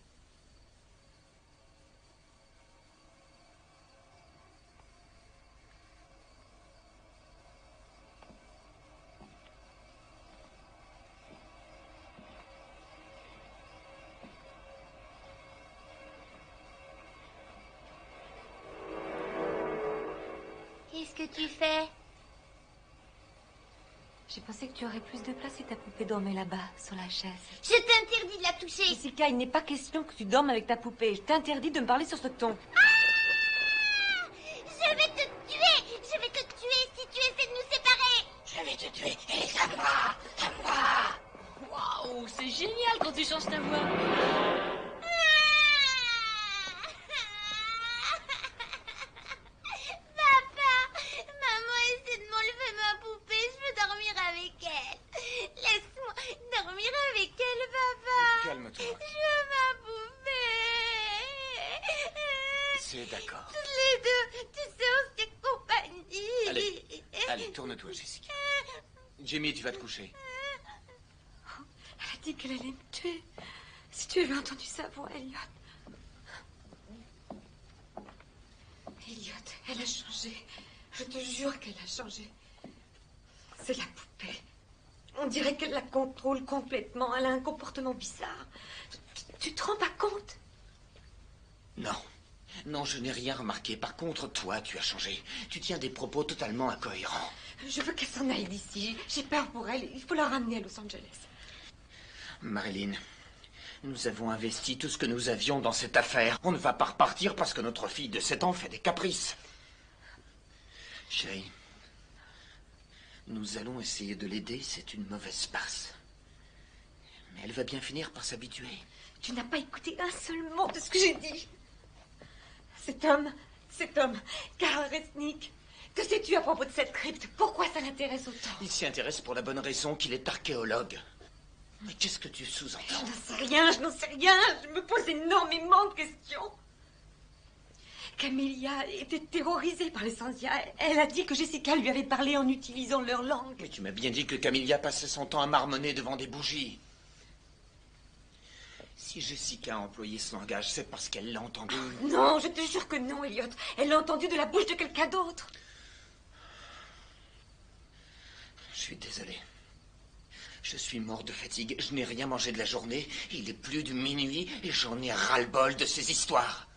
Qu'est-ce que tu fais? J'ai pensé que tu aurais plus de place si ta poupée dormait là-bas, sur la chaise. Je t'interdis de la toucher. Jessica, il n'est pas question que tu dormes avec ta poupée. Je t'interdis de me parler sur ce ton. Ah! Je vais te tuer. Je vais te tuer si tu essaies de nous séparer. Je vais te tuer, et à moi, à moi. Waouh, c'est génial quand tu changes ta voix. Ah! 」 « 」 « 」 « 」 « 」 « 」 « 」 « 」 « 」 « 」 « 」 « 」 « 」 « 」 « 」 « 」 « 」 « 」 « 」 « 」 « 」 « 」 « 」 « 」 « 」 « 」 « 」 « 」 « 」 « C'est d'accord. Toutes les deux, tu sais, on se fait compagnie. Allez, tourne-toi, Jessica. Jimmy, tu vas te coucher. Elle a dit qu'elle allait me tuer. Si tu avais entendu sa voix, Elliot. Elliot, elle a changé. Je te jure qu'elle a changé. C'est la poupée. On dirait qu'elle la contrôle complètement. Elle a un comportement bizarre. Tu te rends pas compte? Non. Non, je n'ai rien remarqué. Par contre, toi, tu as changé. Tu tiens des propos totalement incohérents. Je veux qu'elle s'en aille d'ici. J'ai peur pour elle. Il faut la ramener à Los Angeles. Marilyn, nous avons investi tout ce que nous avions dans cette affaire. On ne va pas repartir parce que notre fille de 7 ans fait des caprices. Chérie, nous allons essayer de l'aider. C'est une mauvaise passe. Mais elle va bien finir par s'habituer. Tu n'as pas écouté un seul mot de ce que j'ai dit. Cet homme, Karl Resnick, que sais-tu à propos de cette crypte? Pourquoi ça l'intéresse autant? Il s'y intéresse pour la bonne raison qu'il est archéologue. Mais qu'est-ce que tu sous-entends? Je n'en sais rien. Je me pose énormément de questions. Camilla était terrorisée par les Sanzia. Elle a dit que Jessica lui avait parlé en utilisant leur langue. Mais tu m'as bien dit que Camilla passait son temps à marmonner devant des bougies. Si Jessica a employé ce langage, c'est parce qu'elle l'a entendu. Non, je te jure que non, Elliot. Elle l'a entendu de la bouche de quelqu'un d'autre. Je suis désolé. Je suis mort de fatigue. Je n'ai rien mangé de la journée. Il est plus de minuit et j'en ai ras-le-bol de ces histoires.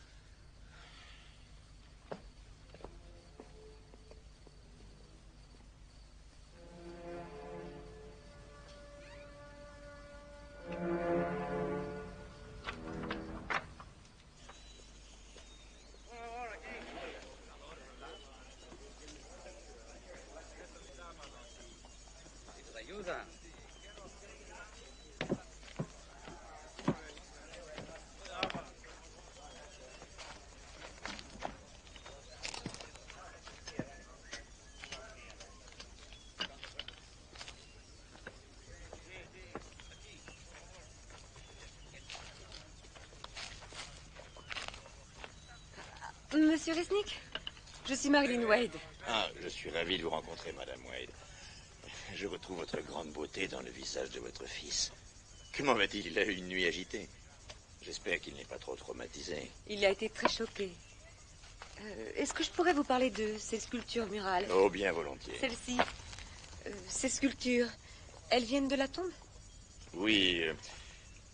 Monsieur Resnick, je suis Marilyn Wade. Ah, je suis ravi de vous rencontrer, Madame Wade. Je retrouve votre grande beauté dans le visage de votre fils. Comment va-t-il? Il a eu une nuit agitée. J'espère qu'il n'est pas trop traumatisé. Il a été très choqué. Est-ce que je pourrais vous parler de ces sculptures murales? Oh, bien volontiers. Celles-ci, ces sculptures, elles viennent de la tombe? Oui,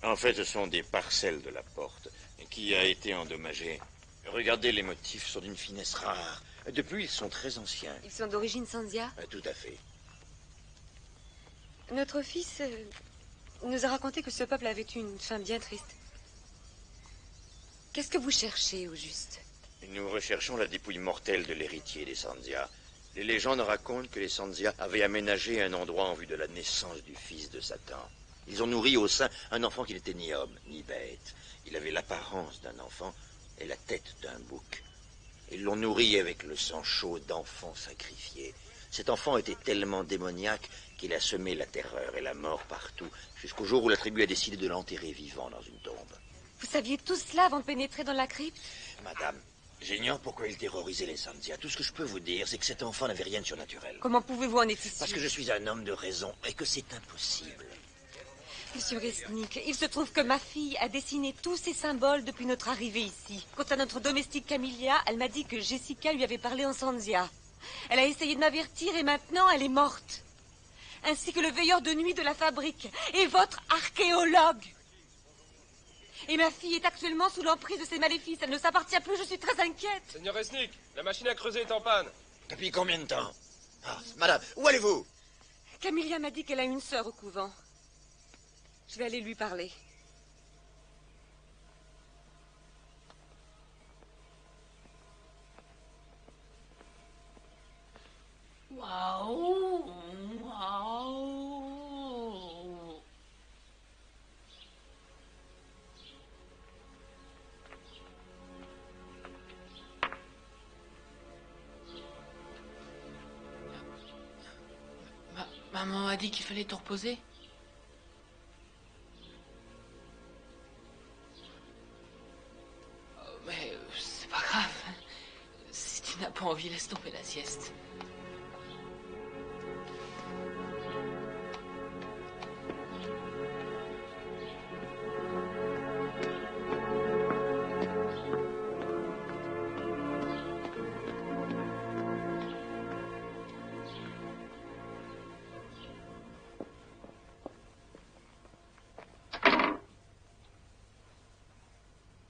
en fait, ce sont des parcelles de la porte qui a été endommagée. Regardez, les motifs sont d'une finesse rare. Depuis, ils sont très anciens. Ils sont d'origine Sanzia? Tout à fait. Notre fils nous a raconté que ce peuple avait eu une fin bien triste. Qu'est-ce que vous cherchez, au juste? Nous recherchons la dépouille mortelle de l'héritier des Sanzia. Les légendes racontent que les Sanzia avaient aménagé un endroit en vue de la naissance du fils de Satan. Ils ont nourri au sein un enfant qui n'était ni homme, ni bête. Il avait l'apparence d'un enfant et la tête d'un bouc. Ils l'ont nourri avec le sang chaud d'enfants sacrifiés. Cet enfant était tellement démoniaque qu'il a semé la terreur et la mort partout, jusqu'au jour où la tribu a décidé de l'enterrer vivant dans une tombe. Vous saviez tout cela avant de pénétrer dans la crypte? Madame, j'ignore pourquoi il terrorisait les Sanzia. Tout ce que je peux vous dire, c'est que cet enfant n'avait rien de surnaturel. Comment pouvez-vous en être sûr? Parce que je suis un homme de raison et que c'est impossible. Monsieur Resnick, il se trouve que ma fille a dessiné tous ces symboles depuis notre arrivée ici. Quant à notre domestique Camilla, elle m'a dit que Jessica lui avait parlé en Sanzia. Elle a essayé de m'avertir et maintenant elle est morte. Ainsi que le veilleur de nuit de la fabrique et votre archéologue. Et ma fille est actuellement sous l'emprise de ces maléfices. Elle ne s'appartient plus, je suis très inquiète. Seigneur Resnick, la machine à creuser est en panne. Depuis combien de temps? Ah, madame, où allez-vous? Camilla m'a dit qu'elle a une sœur au couvent. Je vais aller lui parler. Waouh, waouh. Maman a dit qu'il fallait te reposer. Mais c'est pas grave. pas envie, laisse tomber la sieste.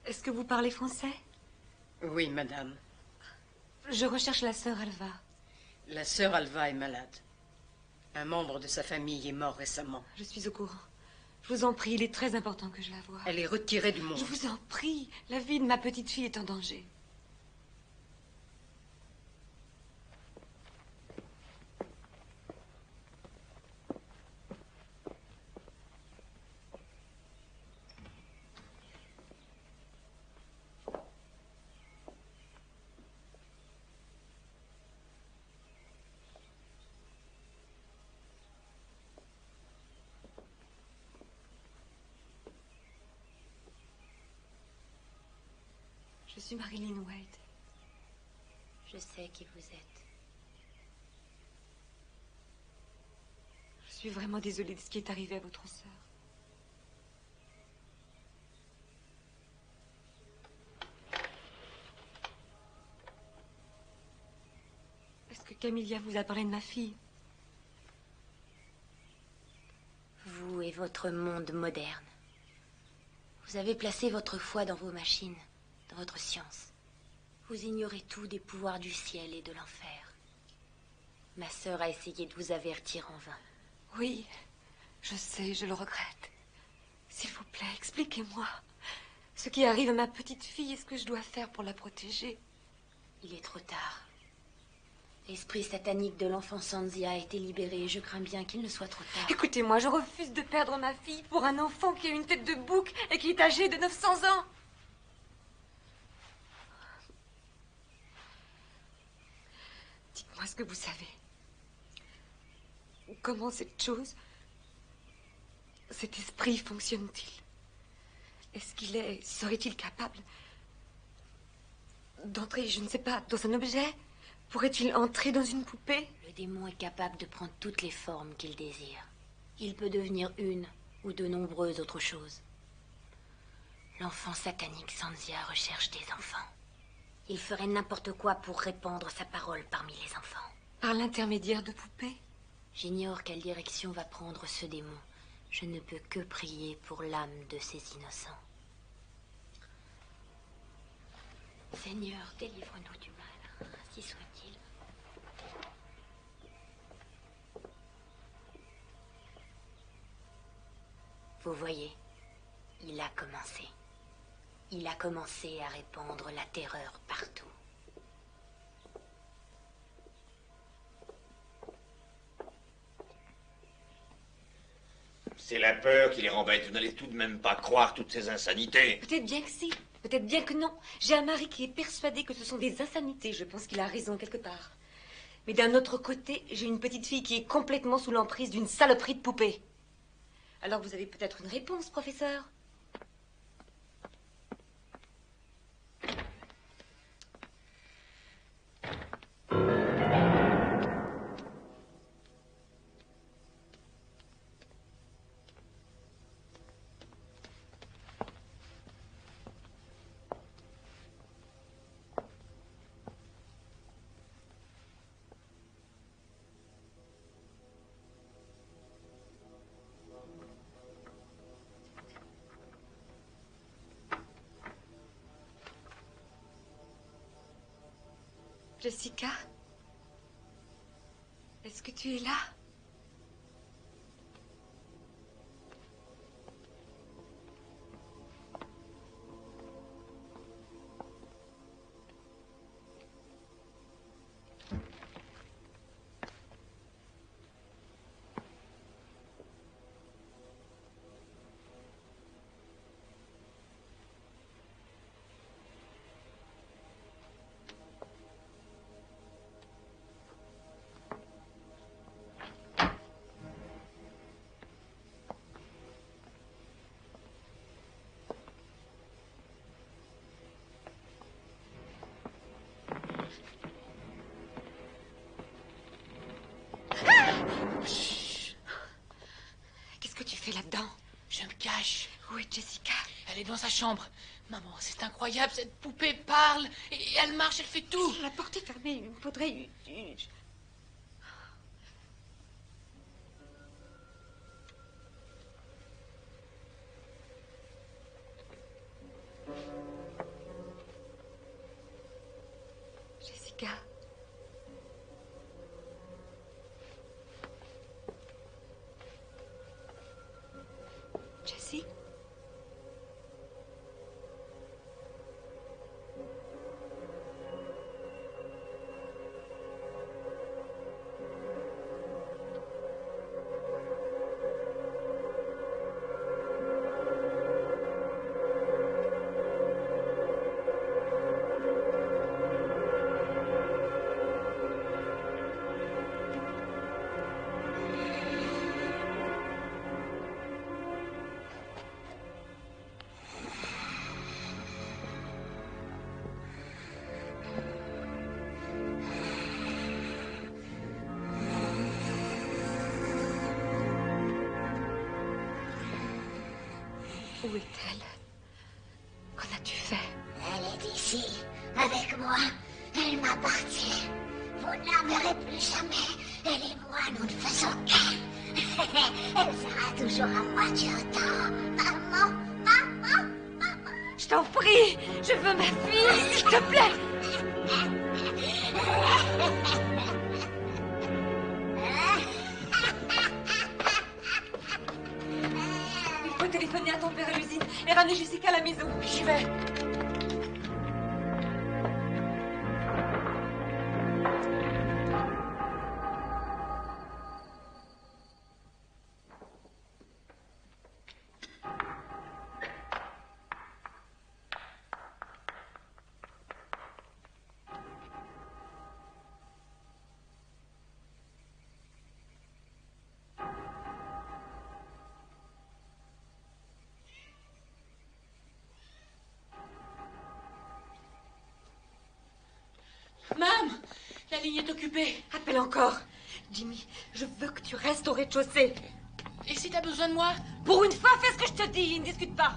Est-ce que vous parlez français? Oui, madame. Je recherche la sœur Alva. La sœur Alva est malade. Un membre de sa famille est mort récemment. Je suis au courant. Je vous en prie, il est très important que je la voie. Elle est retirée du monde. Je vous en prie, la vie de ma petite fille est en danger. Je suis Marilyn Wade. Je sais qui vous êtes. Je suis vraiment désolée de ce qui est arrivé à votre sœur. Est-ce que Camilla vous a parlé de ma fille? Vous et votre monde moderne. Vous avez placé votre foi dans vos machines, dans votre science. Vous ignorez tout des pouvoirs du ciel et de l'enfer. Ma sœur a essayé de vous avertir en vain. Oui, je sais, je le regrette. S'il vous plaît, expliquez-moi. Ce qui arrive à ma petite fille, est-ce que je dois faire pour la protéger? Il est trop tard. L'esprit satanique de l'enfant Sanzia a été libéré et je crains bien qu'il ne soit trop tard. Écoutez-moi, je refuse de perdre ma fille pour un enfant qui a une tête de bouc et qui est âgé de 900 ans. Dites-moi ce que vous savez. Comment cette chose, cet esprit fonctionne-t-il? Serait-il capable d'entrer, je ne sais pas, dans un objet? Pourrait-il entrer dans une poupée? Le démon est capable de prendre toutes les formes qu'il désire. Il peut devenir une ou de nombreuses autres choses. L'enfant satanique Sanzia recherche des enfants. Il ferait n'importe quoi pour répandre sa parole parmi les enfants. Par l'intermédiaire de poupées? J'ignore quelle direction va prendre ce démon. Je ne peux que prier pour l'âme de ces innocents. Seigneur, délivre-nous du mal, ainsi soit-il. Vous voyez, il a commencé. Il a commencé à répandre la terreur partout. C'est la peur qui les rend bêtes. Vous n'allez tout de même pas croire toutes ces insanités. Peut-être bien que si, peut-être bien que non. J'ai un mari qui est persuadé que ce sont des insanités. Je pense qu'il a raison quelque part. Mais d'un autre côté, j'ai une petite fille qui est complètement sous l'emprise d'une saloperie de poupée. Alors vous avez peut-être une réponse, professeur? Jessica? Est-ce que tu es là? Je me cache. Où est Jessica? Elle est dans sa chambre. Maman, c'est incroyable, cette poupée parle, et elle marche, elle fait tout. La porte est fermée, il faudrait... Jessica. Jessie? Où est-elle? Qu'en as-tu fait? Elle est ici, avec moi. Elle m'appartient. Vous ne la verrez plus jamais. Elle et moi, nous ne faisons qu'un. Elle sera toujours à moi du temps. Maman, maman, maman. Je t'en prie, je veux ma fille, s'il te plaît. Il faut téléphoner à ton père à l'usine et ramener Jessica à la maison. J'y vais. Mam, la ligne est occupée. Appelle encore. Jimmy, je veux que tu restes au rez-de-chaussée. Et si t'as besoin de moi? Pour une fois, fais ce que je te dis, ne discute pas.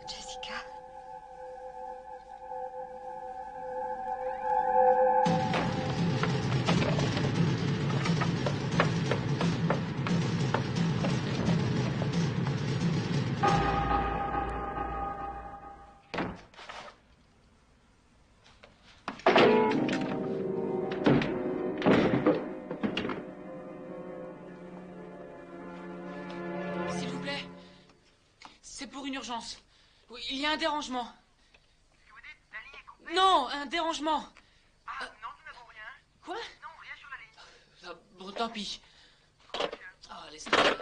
Jessica. S'il vous plaît. C'est pour une urgence. Oui, il y a un dérangement. Qu'est-ce que vous dites? La ligne est coupée? Non, un dérangement. Ah, non, nous n'avons rien. Quoi? Non, rien sur la ligne. Bon, tant pis. Ah, laisse tomber.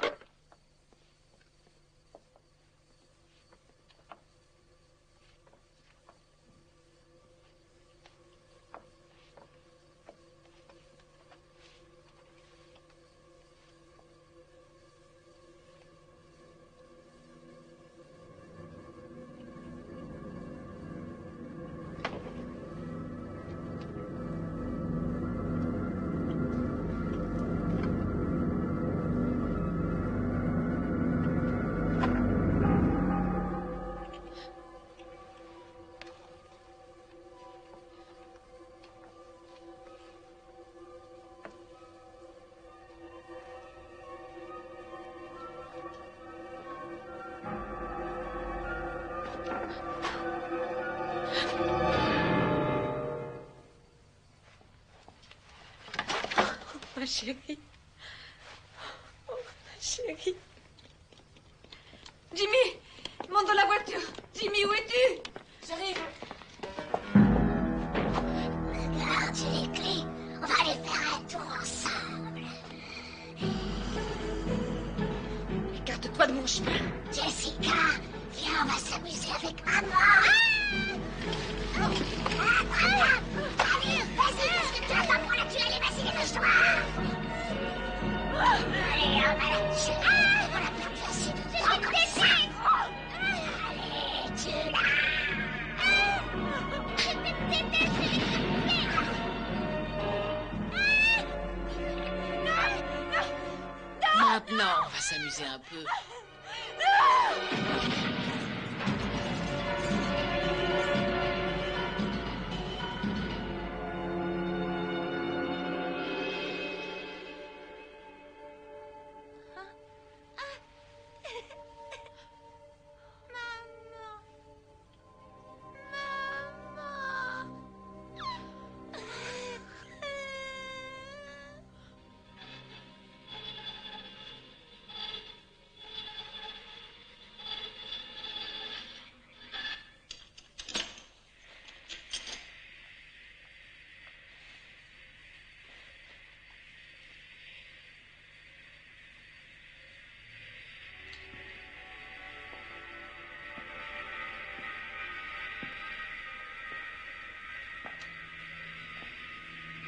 Ma chérie. Oh, ma chérie. Jimmy, monte dans la voiture. Jimmy, où es-tu? J'arrive. Regarde, j'ai les clés. On va aller faire un tour ensemble. Écarte-toi de mon chemin. Jessica, viens on va s'amuser avec maman. Allez, vas-y, parce que tu vas pas pour la tuer, allez, vas-y, dépêche-toi. Allez, on va la tuer. On l'a perdu assez de temps comme ça. Allez, tue-la. Maintenant, on va s'amuser un peu.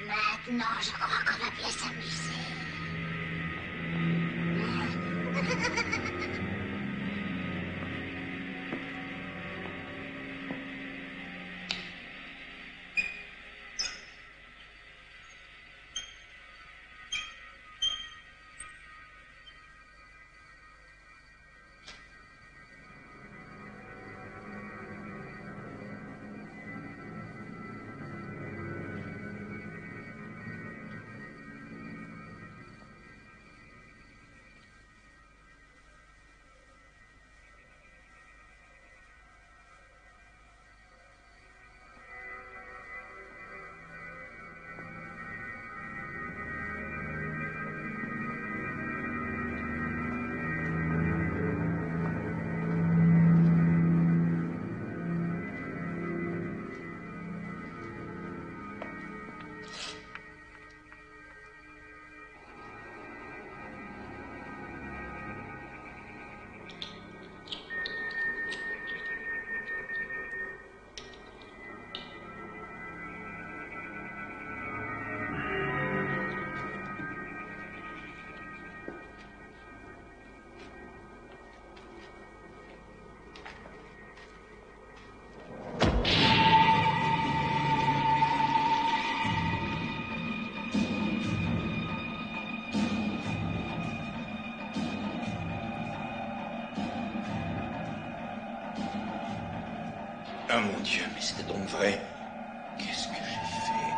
Maintenant, je crois qu'on va bien s'amuser. Ah mon Dieu, mais c'était donc vrai. Qu'est-ce que j'ai fait?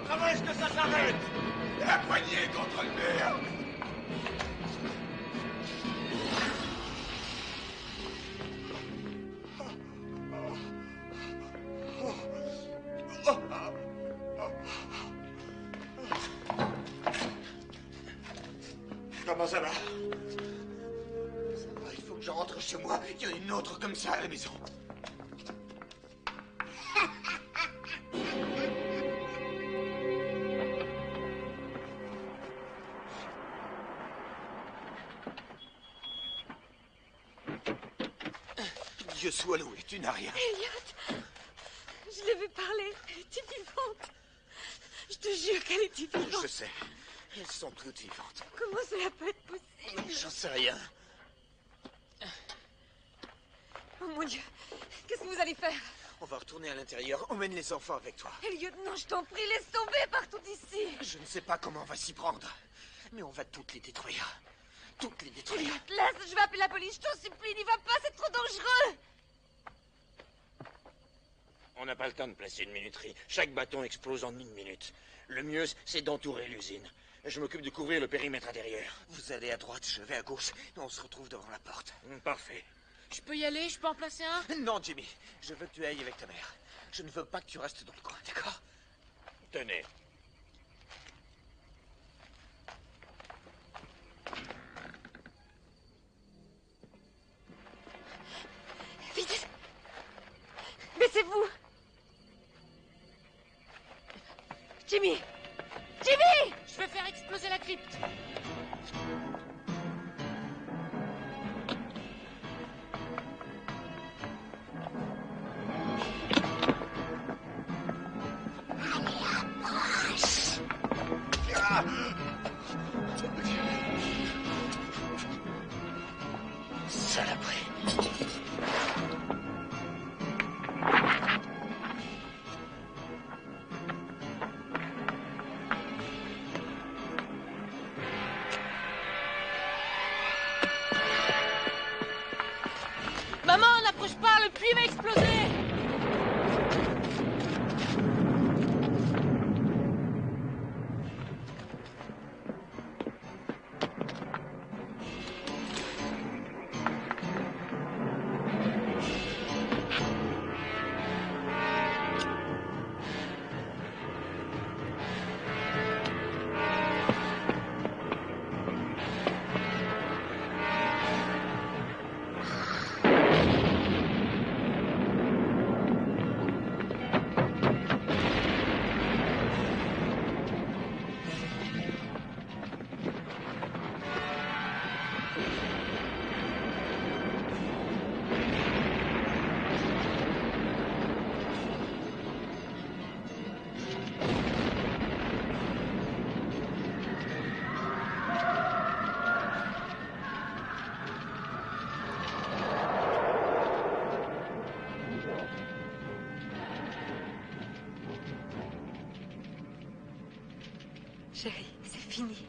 Comment est-ce que ça s'arrête? La poignée contre le mur. Comment ça va? Ça va, il faut que je rentre chez moi. Il y en a une autre comme ça à la maison. Dieu soit loué, tu n'as rien. Elliot, je l'ai vu parler. Elle était vivante. Je te jure qu'elle était vivante. Je sais. Elles sont toutes vivantes. Comment cela peut être possible? J'en sais rien. Oh mon Dieu, qu'est-ce que vous allez faire? On va retourner à l'intérieur. Emmène les enfants avec toi. Elliot, non, je t'en prie, laisse tomber partout ici. Je ne sais pas comment on va s'y prendre, mais on va toutes les détruire. Toutes les détruire. Elliot, laisse, je vais appeler la police, je t'en supplie, n'y va pas, c'est trop dangereux. On n'a pas le temps de placer une minuterie. Chaque bâton explose en 1 minute. Le mieux, c'est d'entourer l'usine. Je m'occupe de couvrir le périmètre intérieur. Vous allez à droite, je vais à gauche, et on se retrouve devant la porte. Parfait. Je peux y aller? Je peux en placer un? Non, Jimmy. Je veux que tu ailles avec ta mère. Je ne veux pas que tu restes dans le coin, d'accord? Tenez. Vite! Baissez-vous! Jimmy! Jimmy! Je vais faire exploser la crypte. Saloperie. Maman, n'approche pas, le puits va exploser. Chérie, c'est fini.